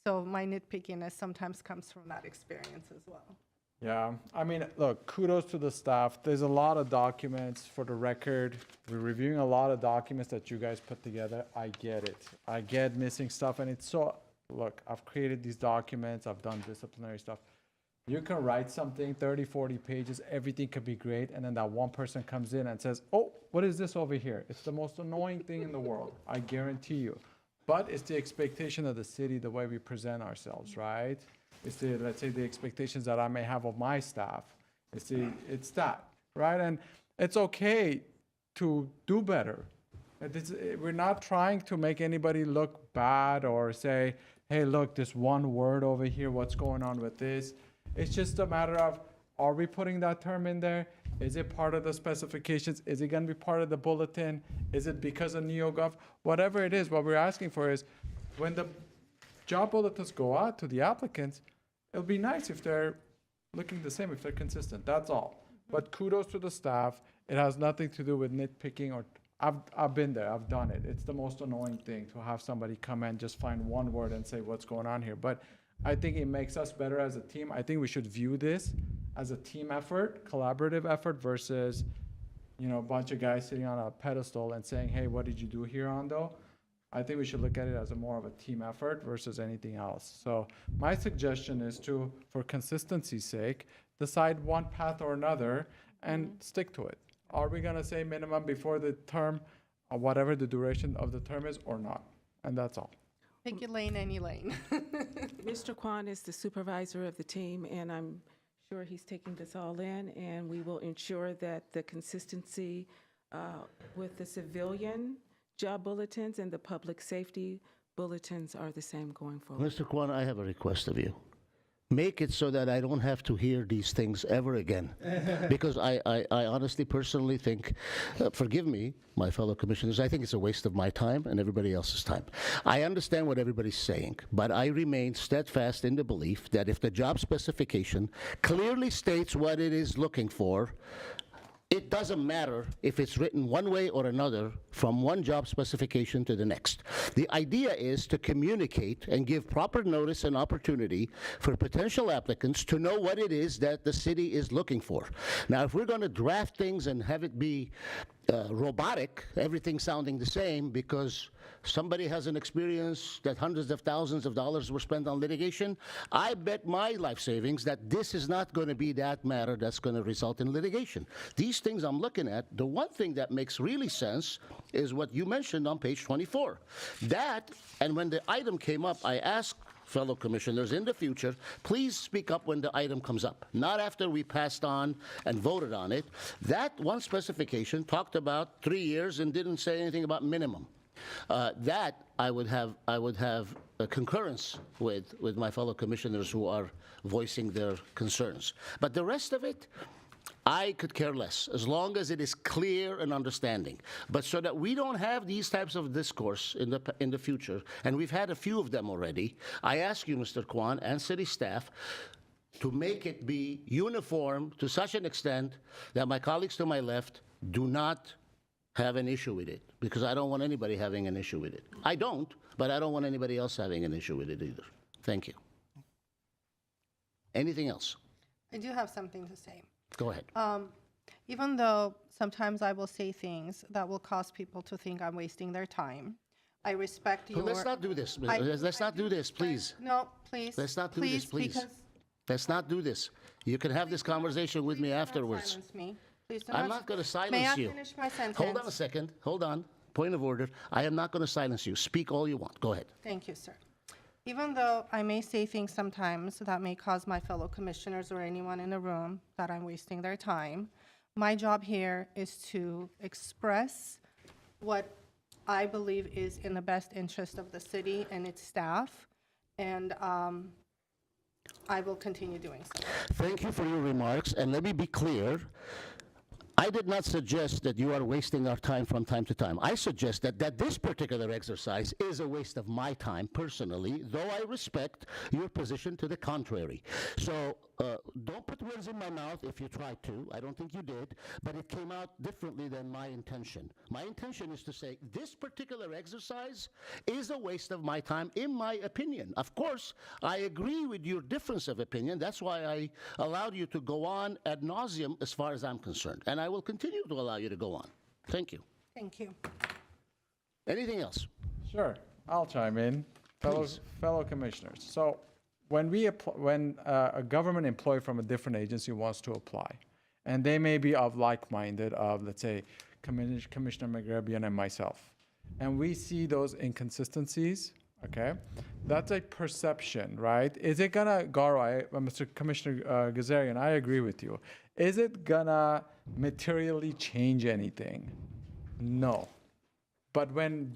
So my nitpickiness sometimes comes from that experience as well. Yeah, I mean, look, kudos to the staff. There's a lot of documents for the record. We're reviewing a lot of documents that you guys put together. I get it. I get missing stuff, and it's so, look, I've created these documents. I've done disciplinary stuff. You can write something, 30, 40 pages, everything could be great, and then that one person comes in and says, oh, what is this over here? It's the most annoying thing in the world, I guarantee you. But it's the expectation of the city, the way we present ourselves, right? It's the, let's say, the expectations that I may have of my staff. It's that, right? And it's okay to do better. We're not trying to make anybody look bad or say, hey, look, this one word over here, what's going on with this? It's just a matter of, are we putting that term in there? Is it part of the specifications? Is it gonna be part of the bulletin? Is it because of NeoGov? Whatever it is, what we're asking for is, when the job bulletins go out to the applicants, it'll be nice if they're looking the same, if they're consistent, that's all. But kudos to the staff, it has nothing to do with nitpicking or, I've been there, I've done it. It's the most annoying thing to have somebody come and just find one word and say what's going on here. But I think it makes us better as a team. I think we should view this as a team effort, collaborative effort versus, you know, a bunch of guys sitting on a pedestal and saying, hey, what did you do here, Ando? I think we should look at it as a more of a team effort versus anything else. So my suggestion is to, for consistency's sake, decide one path or another and stick to it. Are we gonna say minimum before the term, or whatever the duration of the term is, or not? And that's all. Pick your lane, any lane. Mr. Kwan is the supervisor of the team, and I'm sure he's taking this all in, and we will ensure that the consistency with the civilian job bulletins and the public safety bulletins are the same going forward. Mr. Kwan, I have a request of you. Make it so that I don't have to hear these things ever again. Because I honestly, personally think, forgive me, my fellow commissioners, I think it's a waste of my time and everybody else's time. I understand what everybody's saying, but I remain steadfast in the belief that if the job specification clearly states what it is looking for, it doesn't matter if it's written one way or another from one job specification to the next. The idea is to communicate and give proper notice and opportunity for potential applicants to know what it is that the city is looking for. Now, if we're going to draft things and have it be robotic, everything sounding the same because somebody has an experience that hundreds of thousands of dollars were spent on litigation, I bet my life savings that this is not going to be that matter that's going to result in litigation. These things I'm looking at, the one thing that makes really sense is what you mentioned on page 24. That, and when the item came up, I asked fellow commissioners in the future, please speak up when the item comes up, not after we passed on and voted on it. That one specification talked about 3 years and didn't say anything about minimum. That I would have a concurrence with my fellow commissioners who are voicing their concerns. But the rest of it, I could care less, as long as it is clear and understanding. But so that we don't have these types of discourse in the future, and we've had a few of them already, I ask you, Mr. Kwan, and city staff, to make it be uniform to such an extent that my colleagues to my left do not have an issue with it, because I don't want anybody having an issue with it. I don't, but I don't want anybody else having an issue with it either. Thank you. Anything else? I do have something to say. Go ahead. Even though sometimes I will say things that will cause people to think I'm wasting their time, I respect your... Let's not do this. Let's not do this, please. No, please. Let's not do this, please. Because Let's not do this. You can have this conversation with me please do not afterwards. silence me. Please do I'm not going to silence May I you. finish my sentence? Hold on a second. Hold on. Point of order. I am not going to silence you. Speak all you want. Go ahead. Thank you, sir. Even though I may say things sometimes that may cause my fellow commissioners or anyone in the room that I'm wasting their time, my job here is to express what I believe is in the best interest of the city and its staff, and I will continue doing so. Thank you for your remarks, and let me be clear. I did not suggest that you are wasting our time from time to time. I suggest that this particular exercise is a waste of my time personally, though I respect your position to the contrary. So don't put words in my mouth if you tried to. I don't think you did, but it came out differently than my intention. My intention is to say this particular exercise is a waste of my time, in my opinion. Of course, I agree with your difference of opinion. That's why I allowed you to go on ad nauseum as far as I'm concerned. And I will continue to allow you to go on. Thank you. Thank you. Anything else? Sure, I'll chime in. Fellow commissioners. So when a government employee from a different agency wants to apply, and they may be of like-minded of, let's say, Commissioner McGrebian and myself, and we see those inconsistencies, okay, that's a perception, right? Is it gonna, Garo, Mr. Commissioner Gazarian, I agree with you. Is it gonna materially change anything? No. But when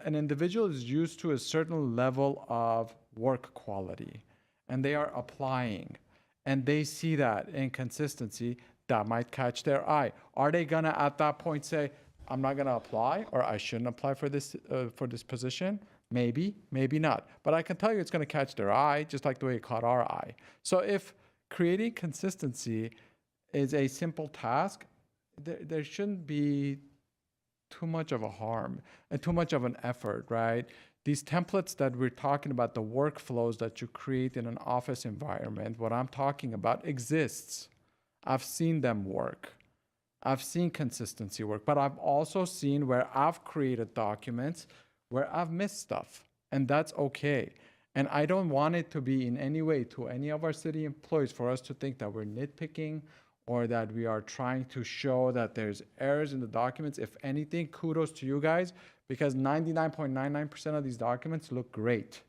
an individual is used to a certain level of work quality and they are applying and they see that inconsistency, that might catch their eye. Are they gonna at that point say, I'm not gonna apply, or I shouldn't apply for this position? Maybe, maybe not. But I can tell you it's gonna catch their eye, just like the way it caught our eye. So if creating consistency is a simple task, there shouldn't be too much of a harm and too much of an effort, right? These templates that we're talking about, the workflows that you create in an office environment, what I'm talking about exists. I've seen them work. I've seen consistency work, but I've also seen where I've created documents where I've missed stuff, and that's okay. And I don't want it to be in any way to any of our city employees for us to think that we're nitpicking or that we are trying to show that there's errors in the documents. If anything, kudos to you guys, because 99.99% of these documents look great.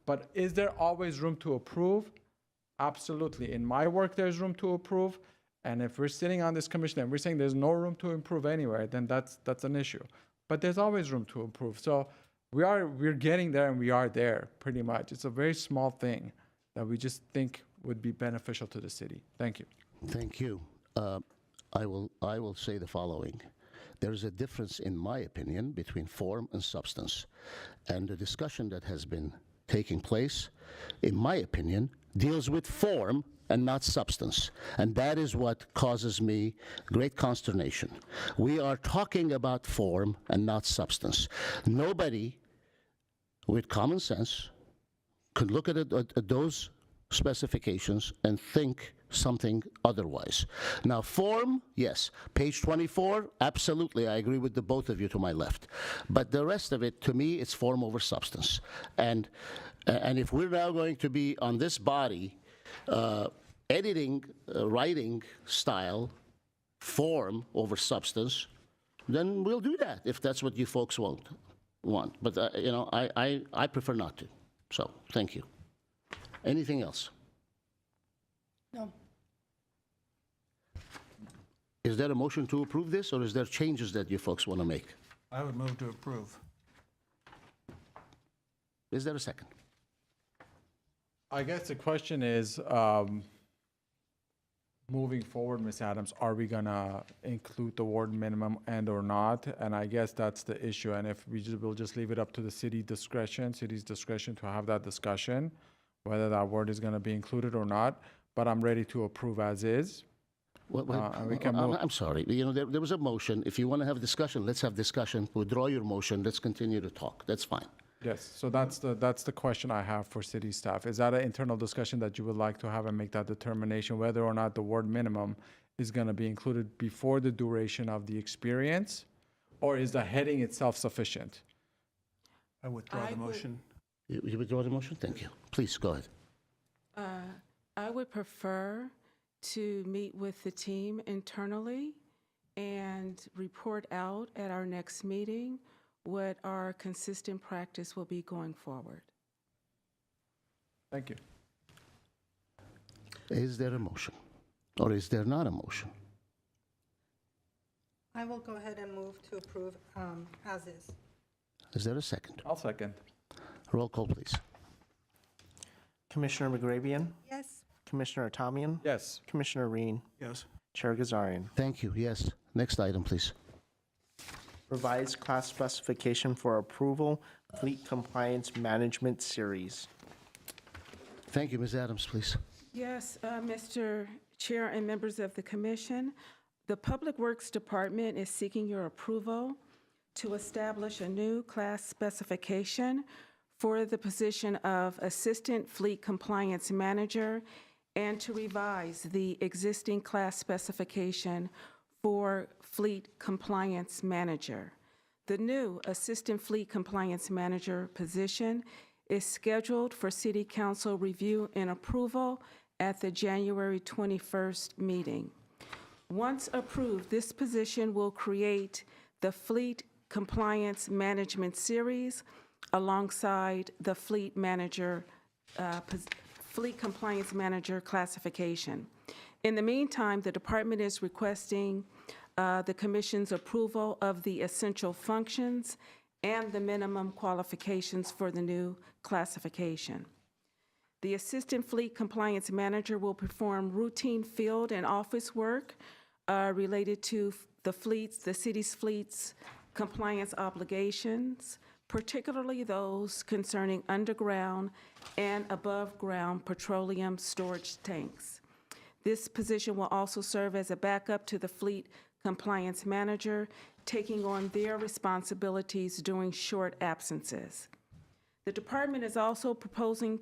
But is there always room to approve? Absolutely. In my work, there's room to approve. And if we're sitting on this commission and we're saying there's no room to improve anywhere, then that's an issue. But there's always room to improve. So we're getting there, and we are there pretty much. It's a very small thing that we just think would be beneficial to the city. Thank you. Thank you. I will say the following. There is a difference, in my opinion, between form and substance. And the discussion that has been taking place, in my opinion, deals with form and not substance. And that is what causes me great consternation. We are talking about form and not substance. Nobody with common sense could look at those specifications and think something otherwise. Now, form, yes. Page 24, absolutely, I agree with the both of you to my left. But the rest of it, to me, it's form over substance. And if we're now going to be on this body, editing, writing style, form over substance, then we'll do that if that's what you folks want. But, I prefer not to. So, thank you. Anything else? No. Is there a motion to approve this, or is there changes that you folks want to make? I would move to approve. Is there a second? I guess the question is, moving forward, Ms. Adams, are we gonna include the word minimum and or not? And I guess that's the issue. And if we'll just leave it up to the city's discretion to have that discussion, whether that word is gonna be included or not. But I'm ready to approve as is. And we can move. I'm sorry. There was a motion. If you want to have discussion, let's have discussion. Withdraw your motion. Let's continue to talk. That's fine. Yes, so that's the question I have for city staff. Is that an internal discussion that you would like to have and make that determination whether or not the word minimum is going to be included before the duration of the experience, or is the heading itself sufficient? I withdraw the motion. You withdraw the motion? Thank you. Please, go ahead. I would prefer to meet with the team internally and report out at our next meeting what our consistent practice will be going forward. Thank you. Is there a motion, or is there not a motion? I will go ahead and move to approve as is. Is there a second? I'll second. Roll call, please. Commissioner McGravian, Yes. Commissioner Atamian, Yes. Commissioner Reen, Yes. Chair Gazarian. Thank you. Yes. Next item, please. Revised class specification for approval, Fleet Compliance Management Series. Thank you. Ms. Adams, please. Yes, Mr. Chair and members of the commission, the Public Works Department is seeking your approval to establish a new class specification for the position of Assistant Fleet Compliance Manager and to revise the existing class specification for Fleet Compliance Manager. The new Assistant Fleet Compliance Manager position is scheduled for City Council review and approval at the January 21st meeting. Once approved, this position will create the Fleet Compliance Management Series alongside the Fleet Compliance Manager classification. In the meantime, the department is requesting the Commission's approval of the essential functions and the minimum qualifications for the new classification. The Assistant Fleet Compliance Manager will perform routine field and office work related to the city's fleet's compliance obligations, particularly those concerning underground and above-ground petroleum storage tanks. This position will also serve as a backup to the Fleet Compliance Manager, taking on their responsibilities during short absences. The department is also proposing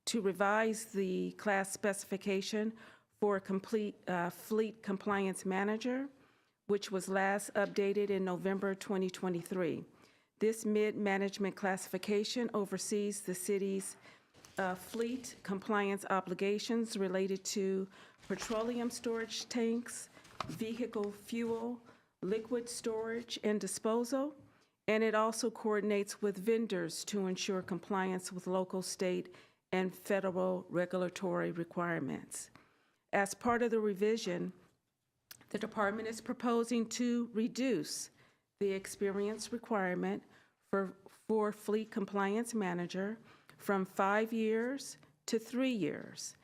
to revise the class specification for a complete Fleet Compliance Manager, which was last updated in November 2023. This mid-management classification oversees the city's fleet compliance obligations related to petroleum storage tanks, vehicle fuel, liquid storage and disposal, and it also coordinates with vendors to ensure compliance with local, state, and federal regulatory requirements. As part of the revision, the department is proposing to reduce the experience requirement for Fleet Compliance Manager from 5 years to 3 years.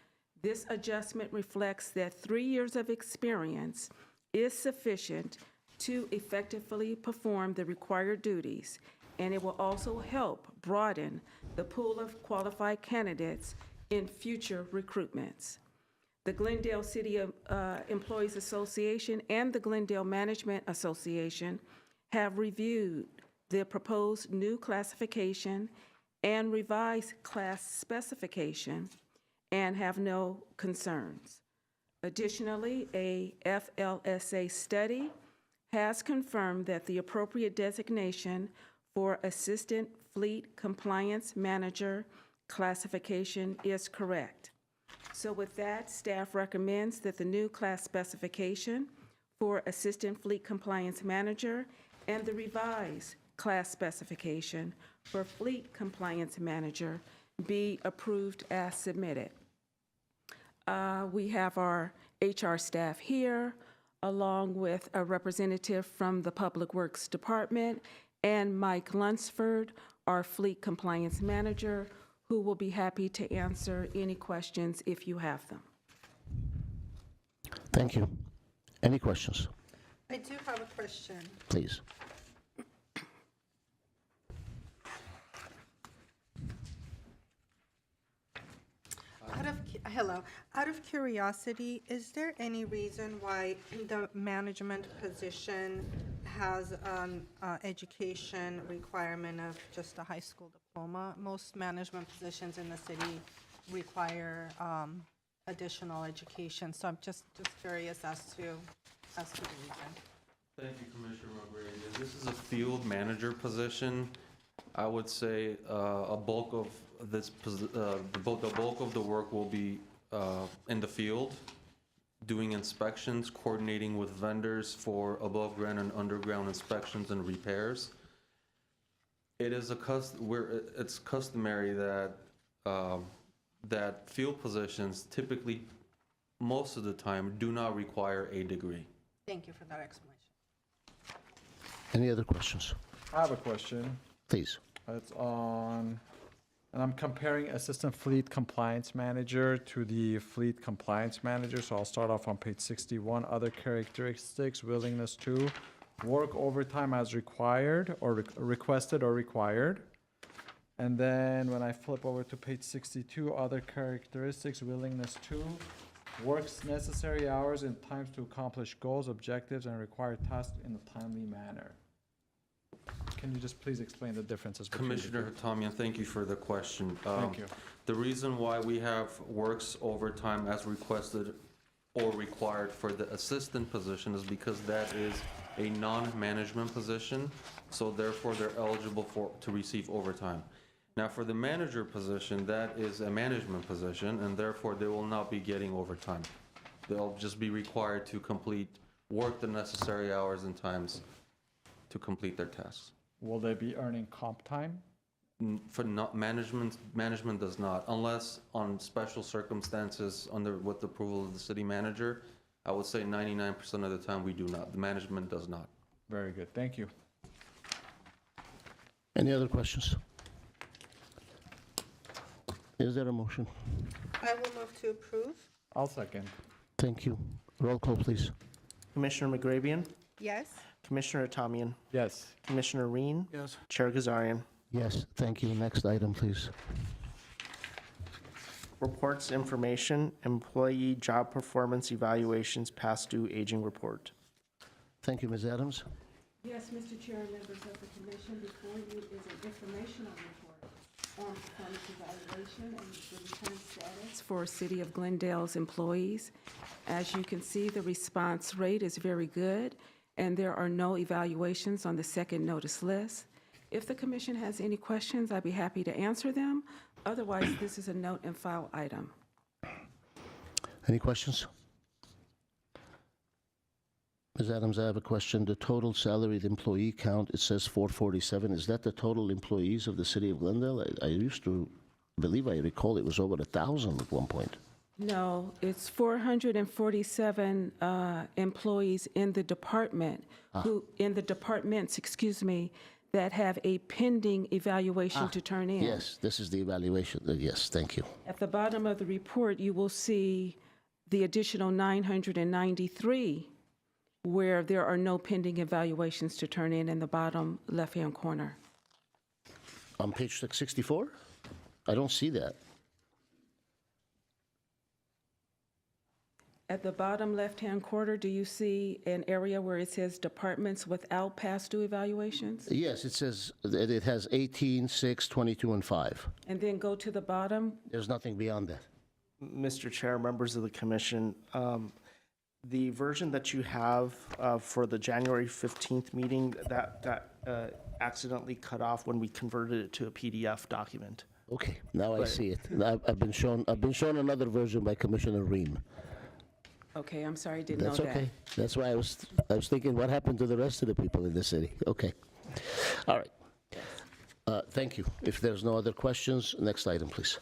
This adjustment reflects that 3 years of experience is sufficient to effectively perform the required duties, and it will also help broaden the pool of qualified candidates in future recruitments. The Glendale City Employees Association and the Glendale Management Association have reviewed the proposed new classification and revised class specification and have no concerns. Additionally, a FLSA study has confirmed that the appropriate designation for Assistant Fleet Compliance Manager classification is correct. So with that, staff recommends that the new class specification for Assistant Fleet Compliance Manager and the revised class specification for Fleet Compliance Manager be approved as submitted. We have our HR staff here, along with a representative from the Public Works Department, and Mike Lunsford, our Fleet Compliance Manager, who will be happy to answer any questions if you have them. Thank you. Any questions? I do have a question. Please. Hello. Out of curiosity, is there any reason why the management position has an education requirement of just a high school diploma? Most management positions in the city require additional education, so I'm just curious as to the reason. Thank you, Commissioner Rodriguez. This is a field manager position. I would say a bulk of this, the bulk of the work will be in the field, doing inspections, coordinating with vendors for above ground and underground inspections and repairs. It is it's customary that that field positions typically, most of the time, do not require a degree. Thank you for that explanation. Any other questions? I have a question. Please. It's on, and I'm comparing Assistant Fleet Compliance Manager to the Fleet Compliance Manager. So I'll start off on page 61. Other characteristics: willingness to work overtime as required or requested or required. And then when I flip over to page 62, other characteristics: willingness to works necessary hours and times to accomplish goals, objectives, and required tasks in a timely manner. Can you just please explain the differences between the two? Commissioner Hatamian, thank you for the question. Thank you. The reason why we have works overtime as requested or required for the assistant position is because that is a non-management position, so therefore they're eligible to receive overtime. Now, for the manager position, that is a management position, and therefore they will not be getting overtime. They'll just be required to work the necessary hours and times to complete their tasks. Will they be earning comp time? For not management does not, unless on special circumstances with the approval of the city manager. I would say 99% of the time we do not. The management does not. Very good, thank you. Any other questions? Is there a motion? I will move to approve. I'll second. Thank you. Roll call, please. Commissioner McGrabian, Yes. Commissioner Tamian, Yes. Commissioner Reen, Yes. Chair Gazarian. Yes, thank you. Next item, please. Reports, information, employee job performance evaluations, past due aging report. Thank you, Ms. Adams. Yes, Mr. Chair and members of the commission, before you is an informational report on performance evaluation and the return status for City of Glendale's employees. As you can see, the response rate is very good, and there are no evaluations on the second notice list. If the commission has any questions, I'd be happy to answer them. Otherwise, this is a note and file item. Any questions? Ms. Adams, I have a question. The total salaried employee count, it says 447. Is that the total employees of the city of Glendale? I used to believe, I recall it was over 1,000 at one point. No, it's 447 employees in the department, in the departments, excuse me, that have a pending evaluation to turn in. Yes, this is the evaluation. Yes, thank you. At the bottom of the report, you will see the additional 993 where there are no pending evaluations to turn in the bottom left-hand corner. On page 64? I don't see that. At the bottom left-hand corner, do you see an area where it says departments without past due evaluations? Yes, it says that it has 18, 6, 22, and 5. And then go to the bottom. There's nothing beyond that. Mr. Chair, members of the commission, the version that you have for the January 15th meeting, that got accidentally cut off when we converted it to a PDF document. Okay, now I see it. I've been shown another version by Commissioner Ream. Okay, I'm sorry, didn't know That's that. okay. That's why I was thinking, what happened to the rest of the people in the city? Okay. All right. Thank you. If there's no other questions, next item, please.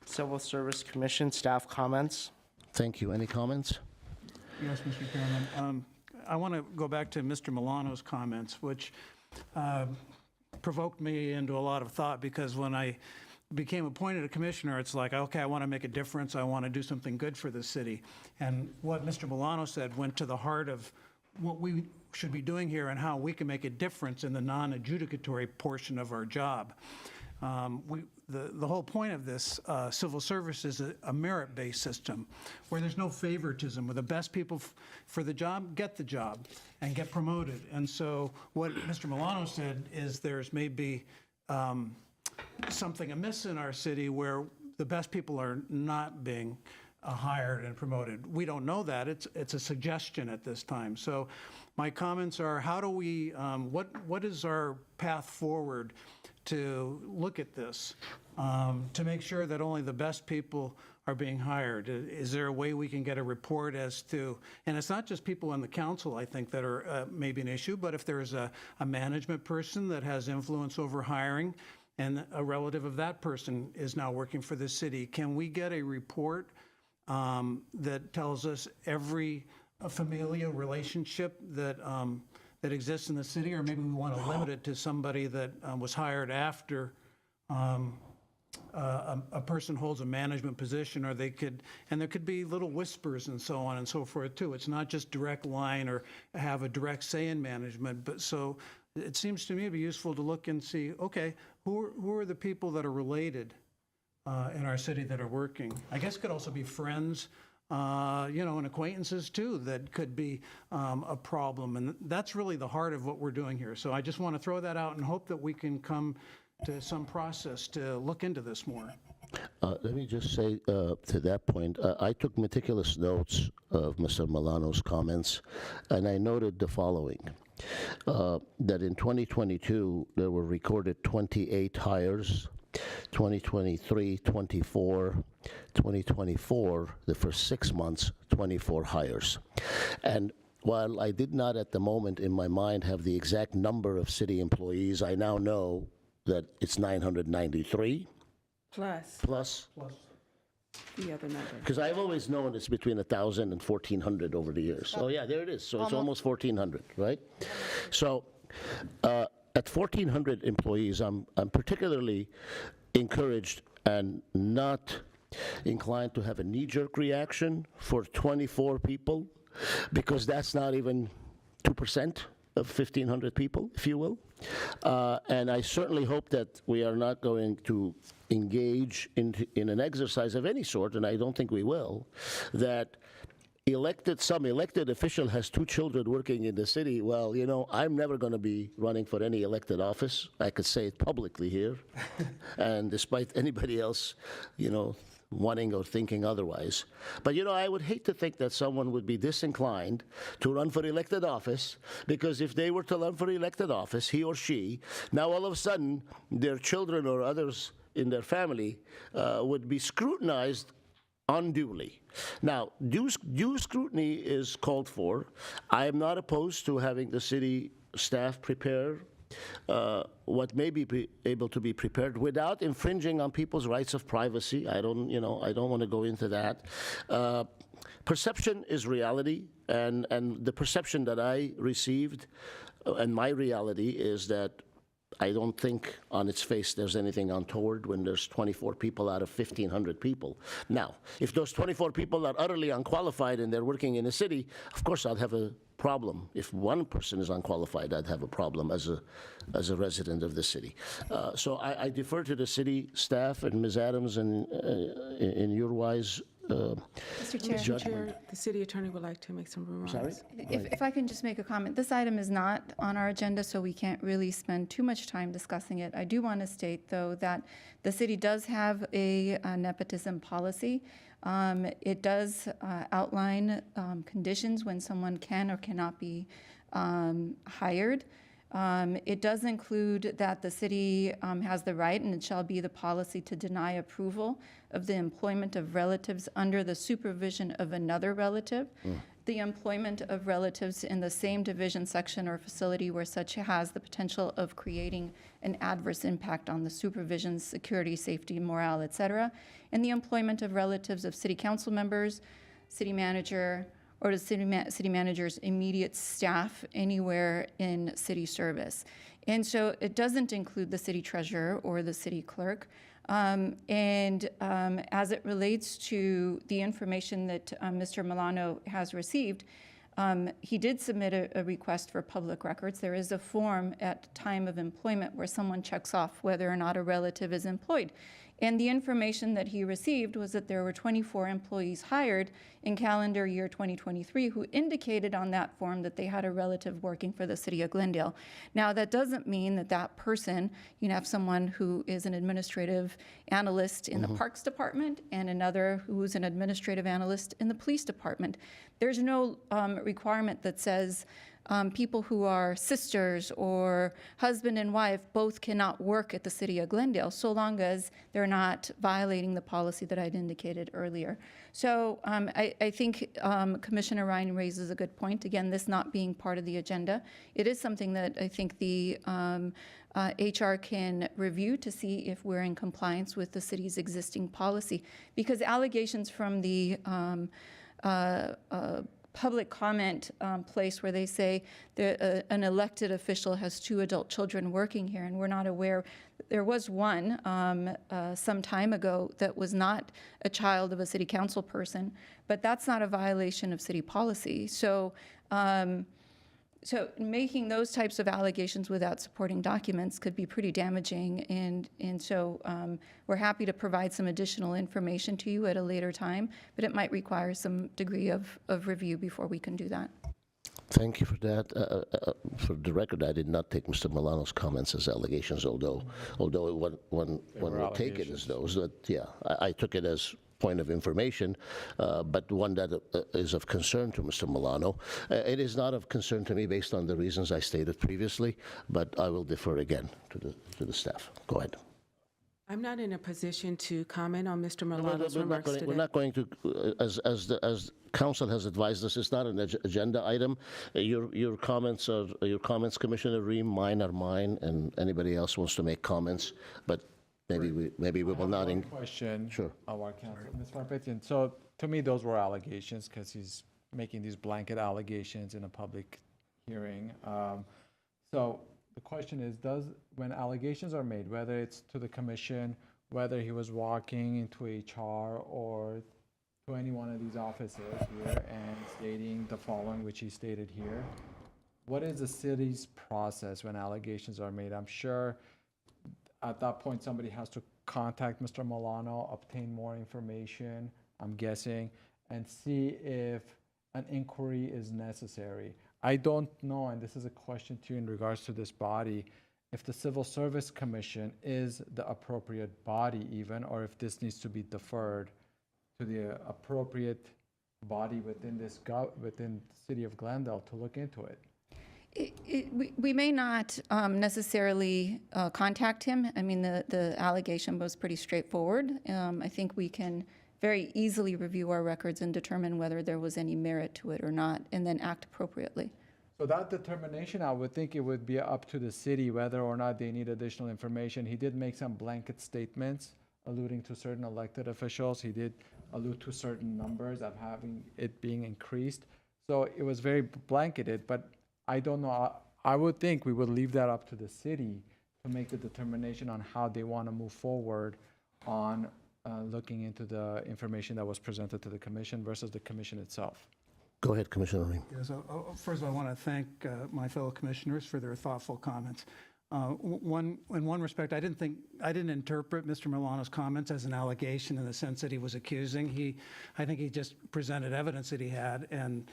Civil Service Commission staff comments. Thank you. Any comments? Yes, Mr. Chairman. I want to go back to Mr. Milano's comments, which provoked me into a lot of thought, because when I became appointed a commissioner, it's like, okay, I want to make a difference. I want to do something good for the city. And what Mr. Milano said went to the heart of what we should be doing here and how we can make a difference in the non-adjudicatory portion of our job. The whole point of this civil service is a merit-based system where there's no favoritism, where the best people for the job get the job and get promoted. And so what Mr. Milano said is there's maybe something amiss in our city where the best people are not being hired and promoted. We don't know that. It's a suggestion at this time. So my comments are, how do we, what is our path forward to look at this, to make sure that only the best people are being hired? Is there a way we can get a report as to, and it's not just people on the council, I think, that are maybe an issue, but if there's a management person that has influence over hiring, and a relative of that person is now working for the city, can we get a report that tells us every familial relationship that that exists in the city? Or maybe we want to limit it to somebody that was hired after a person holds a management position, or they could, and there could be little whispers and so on and so forth too. It's not just direct line or have a direct say in management, but so it seems to me to be useful to look and see, okay, who are the people that are related in our city that are working? I guess it could also be friends, and acquaintances too, that could be a problem. And that's really the heart of what we're doing here. So I just want to throw that out and hope that we can come to some process to look into this more. Let me just say to that point, I took meticulous notes of Mr. Milano's comments, and I noted the following. That in 2022, there were recorded 28 hires, 2023, 24, 2024, the first 6 months, 24 hires. And while I did not at the moment in my mind have the exact number of city employees, I now know that it's 993 plus. The other number. Because I've always known it's between 1,000 and 1,400 over the years. Oh, yeah, there it is. So it's almost 1,400, right? So at 1,400 employees, I'm particularly encouraged and not inclined to have a knee-jerk reaction for 24 people, because that's not even 2% of 1,500 people, if you will. And I certainly hope that we are not going to engage in an exercise of any sort, and I don't think we will, that some elected official has 2 children working in the city. Well, you know, I'm never going to be running for any elected office. I could say it publicly here. And despite anybody else, you know, wanting or thinking otherwise. But, you know, I would hate to think that someone would be disinclined to run for elected office, because if they were to run for elected office, he or she, now all of a sudden their children or others in their family would be scrutinized unduly. Now, due scrutiny is called for. I am not opposed to having the city staff prepare what may be able to be prepared without infringing on people's rights of privacy. I don't want to go into that. Perception is reality, and the perception that I received, and my reality is that I don't think on its face there's anything untoward when there's 24 people out of 1,500 people. Now, if those 24 people are utterly unqualified and they're working in a city, of course I'd have a problem. If one person is unqualified, I'd have a problem as a resident of the city. So I defer to the city staff and Ms. Adams and in your wise Mr. Chair. Mr. Chair, the city attorney would like to make some remarks. Sorry? If I can just make a comment, this item is not on our agenda, so we can't really spend too much time discussing it. I do want to state, though, that the city does have a nepotism policy. It does outline conditions when someone can or cannot be hired. It does include that the city has the right, and it shall be the policy, to deny approval of the employment of relatives under the supervision of another relative. The employment of relatives in the same division, section, or facility where such has the potential of creating an adverse impact on the supervision, security, safety, morale, et cetera. And the employment of relatives of city council members, city manager, or the city manager's immediate staff anywhere in city service. And so it doesn't include the city treasurer or the city clerk. As it relates to the information that Mr. Milano has received, he did submit a request for public records. There is a form at time of employment where someone checks off whether or not a relative is employed. And the information that he received was that there were 24 employees hired in calendar year 2023 who indicated on that form that they had a relative working for the city of Glendale. Now, that doesn't mean that that person, you have someone who is an administrative analyst in the Parks Department and another who's an administrative analyst in the Police Department. There's no requirement that says people who are sisters or husband and wife both cannot work at the city of Glendale, so long as they're not violating the policy that I'd indicated earlier. So I think Commissioner Ryan raises a good point. Again, this not being part of the agenda, it is something that I think the HR can review to see if we're in compliance with the city's existing policy. Because allegations from the public comment place where they say that an elected official has 2 adult children working here, and we're not aware. There was one some time ago that was not a child of a city council person, but that's not a violation of city policy. So making those types of allegations without supporting documents could be pretty damaging, and so we're happy to provide some additional information to you at a later time, but it might require some degree of review before we can do that. Thank you for that. For the record, I did not take Mr. Milano's comments as allegations, although one would take it as those. That, yeah, I took it as point of information, but one that is of concern to Mr. Milano. It is not of concern to me based on the reasons I stated previously, but I will defer again to the staff. Go ahead. I'm not in a position to comment on Mr. Milano's We're remarks today. not going to, as council has advised us, it's not an agenda item. Your comments, Commissioner Ream, mine are mine, and anybody else wants to make comments, but maybe we will not. Question. Sure. Our counsel, Ms. Marpetian. So to me, those were allegations because he's making these blanket allegations in a public hearing. So the question is, when allegations are made, whether it's to the commission, whether he was walking into HR or to any one of these offices here and stating the following, which he stated here. What is the city's process when allegations are made? I'm sure at that point, somebody has to contact Mr. Milano, obtain more information, I'm guessing, and see if an inquiry is necessary. I don't know, and this is a question to you in regards to this body, if the Civil Service Commission is the appropriate body even, or if this needs to be deferred to the appropriate body within within the city of Glendale to look into it. We may not necessarily contact him. I mean, the allegation was pretty straightforward. I think we can very easily review our records and determine whether there was any merit to it or not, and then act appropriately. So that determination, I would think it would be up to the city whether or not they need additional information. He did make some blanket statements alluding to certain elected officials. He did allude to certain numbers of having it being increased. So it was very blanketed, but I don't know. I would think we would leave that up to the city to make the determination on how they want to move forward on looking into the information that was presented to the commission versus the commission itself. Go ahead, Commissioner Ring. Yes, first of all, I want to thank my fellow commissioners for their thoughtful comments. In one respect, I didn't interpret Mr. Milano's comments as an allegation in the sense that he was accusing. I think he just presented evidence that he had, and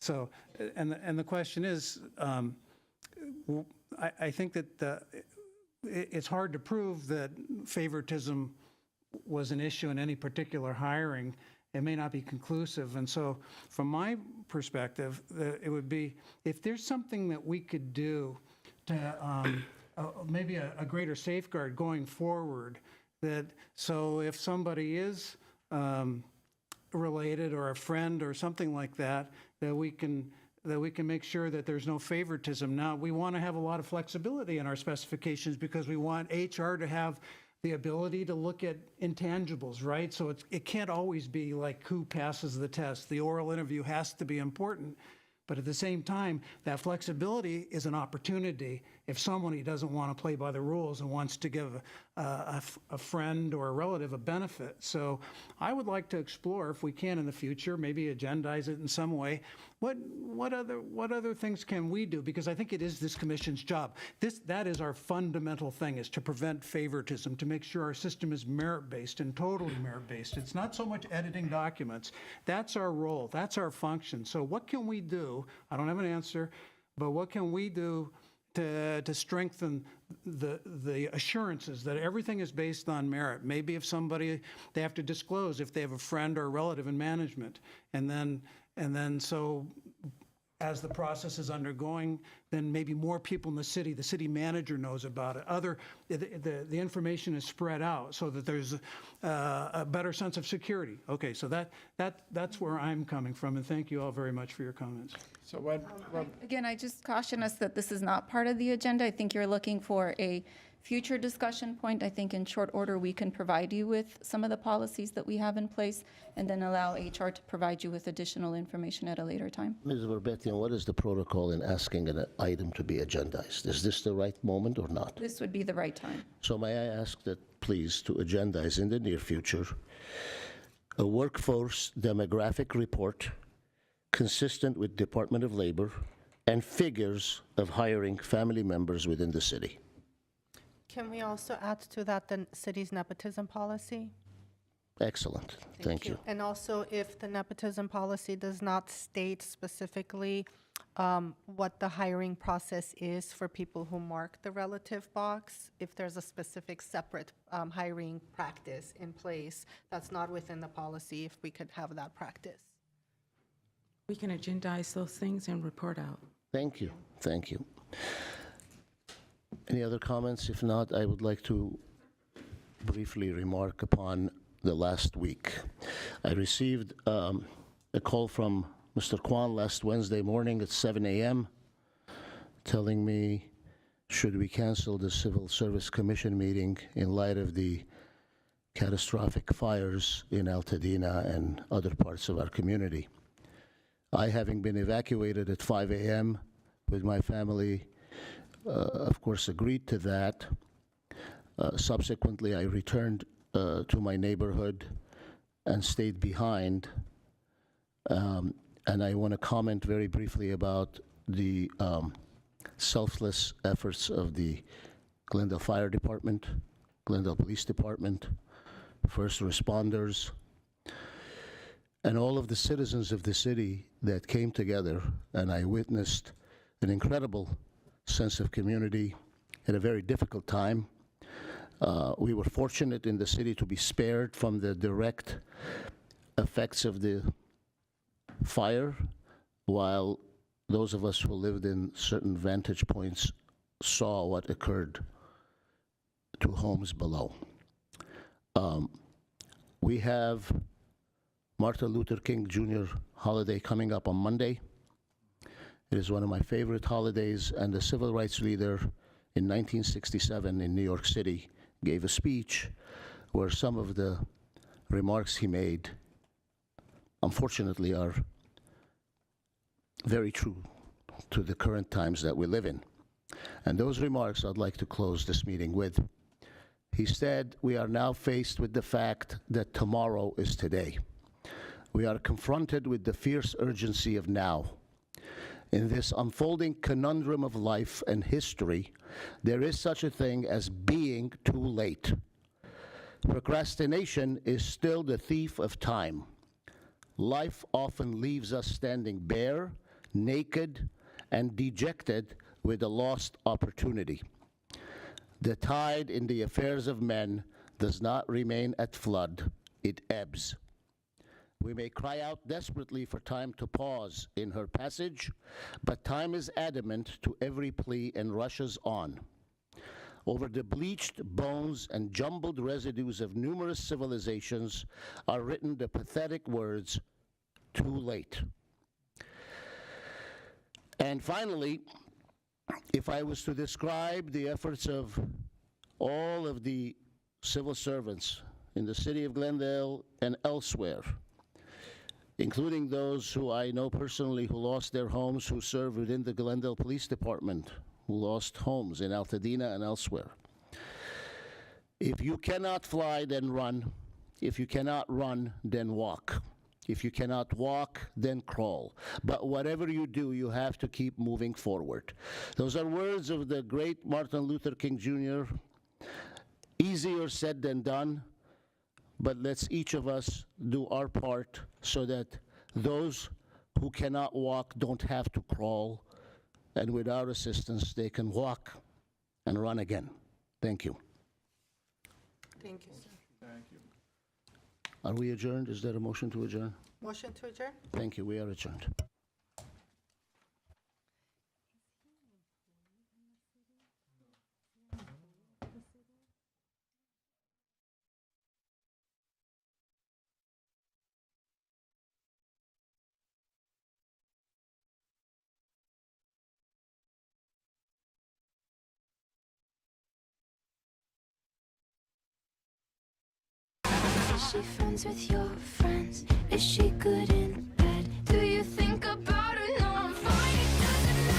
so, and the question is, I think that it's hard to prove that favoritism was an issue in any particular hiring. It may not be conclusive. And so from my perspective, it would be, if there's something that we could do to maybe a greater safeguard going forward, that so if somebody is related or a friend or something like that, that we can make sure that there's no favoritism. Now, we want to have a lot of flexibility in our specifications because we want HR to have the ability to look at intangibles, right? So it can't always be like who passes the test. The oral interview has to be important. But at the same time, that flexibility is an opportunity if somebody doesn't want to play by the rules and wants to give a friend or a relative a benefit. So I would like to explore, if we can in the future, maybe agendize it in some way. What other things can we do? Because I think it is this commission's job. That is our fundamental thing, is to prevent favoritism, to make sure our system is merit-based and totally merit-based. It's not so much editing documents. That's our role. That's our function. So what can we do? I don't have an answer, but what can we do to strengthen the assurances that everything is based on merit? Maybe if somebody, they have to disclose if they have a friend or a relative in management, and then so as the process is undergoing, then maybe more people in the city manager knows about it. The information is spread out so that there's a better sense of security. Okay, so that's where I'm coming from, and thank you all very much for your comments. So when Again, I just caution us that this is not part of the agenda. I think you're looking for a future discussion point. I think in short order, we can provide you with some of the policies that we have in place and then allow HR to provide you with additional information at a later time. Ms. Verbethian, what is the protocol in asking an item to be agendized? Is this the right moment or not? This would be the right time. So may I ask that, please, to agendize in the near future a workforce demographic report consistent with Department of Labor and figures of hiring family members within the city. Can we also add to that the city's nepotism policy? Excellent. Thank you. And also, if the nepotism policy does not state specifically what the hiring process is for people who mark the relative box, if there's a specific separate hiring practice in place that's not within the policy, if we could have that practice. We can agendize those things and report out. Thank you. Thank you. Any other comments? If not, I would like to briefly remark upon the last week. I received a call from Mr. Kwan last Wednesday morning at 7 a.m. telling me, should we cancel the Civil Service Commission meeting in light of the catastrophic fires in Altadena and other parts of our community. I, having been evacuated at 5 a.m. with my family, of course, agreed to that. Subsequently, I returned to my neighborhood and stayed behind. And I want to comment very briefly about the selfless efforts of the Glendale Fire Department, Glendale Police Department, first responders, and all of the citizens of the city that came together, and I witnessed an incredible sense of community at a very difficult time. We were fortunate in the city to be spared from the direct effects of the fire, while those of us who lived in certain vantage points saw what occurred to homes below. We have Martin Luther King Jr. holiday coming up on Monday. It is one of my favorite holidays, and the civil rights leader in 1967 in New York City gave a speech where some of the remarks he made, unfortunately, are very true to the current times that we live in. And those remarks I'd like to close this meeting with. He said, "We are now faced with the fact that tomorrow is today. We are confronted with the fierce urgency of now. In this unfolding conundrum of life and history, there is such a thing as being too late. Procrastination is still the thief of time. Life often leaves us standing bare, naked, and dejected with a lost opportunity. The tide in the affairs of men does not remain at flood, it ebbs. We may cry out desperately for time to pause in her passage, but time is adamant to every plea and rushes on. Over the bleached bones and jumbled residues of numerous civilizations are written the pathetic words, too late." And finally, if I was to describe the efforts of all of the civil servants in the city of Glendale and elsewhere, including those who I know personally who lost their homes, who serve within the Glendale Police Department, who lost homes in Altadena and elsewhere. If you cannot fly, then run. If you cannot run, then walk. If you cannot walk, then crawl. But whatever you do, you have to keep moving forward. Those are words of the great Martin Luther King Jr. Easier said than done, but let's each of us do our part so that those who cannot walk don't have to crawl, and with our assistance, they can walk and run again. Thank you. Thank you, sir. Are we adjourned? Is there a motion to adjourn? Motion to adjourn? Thank you. We are adjourned. Is she friends with your friends? Is she good in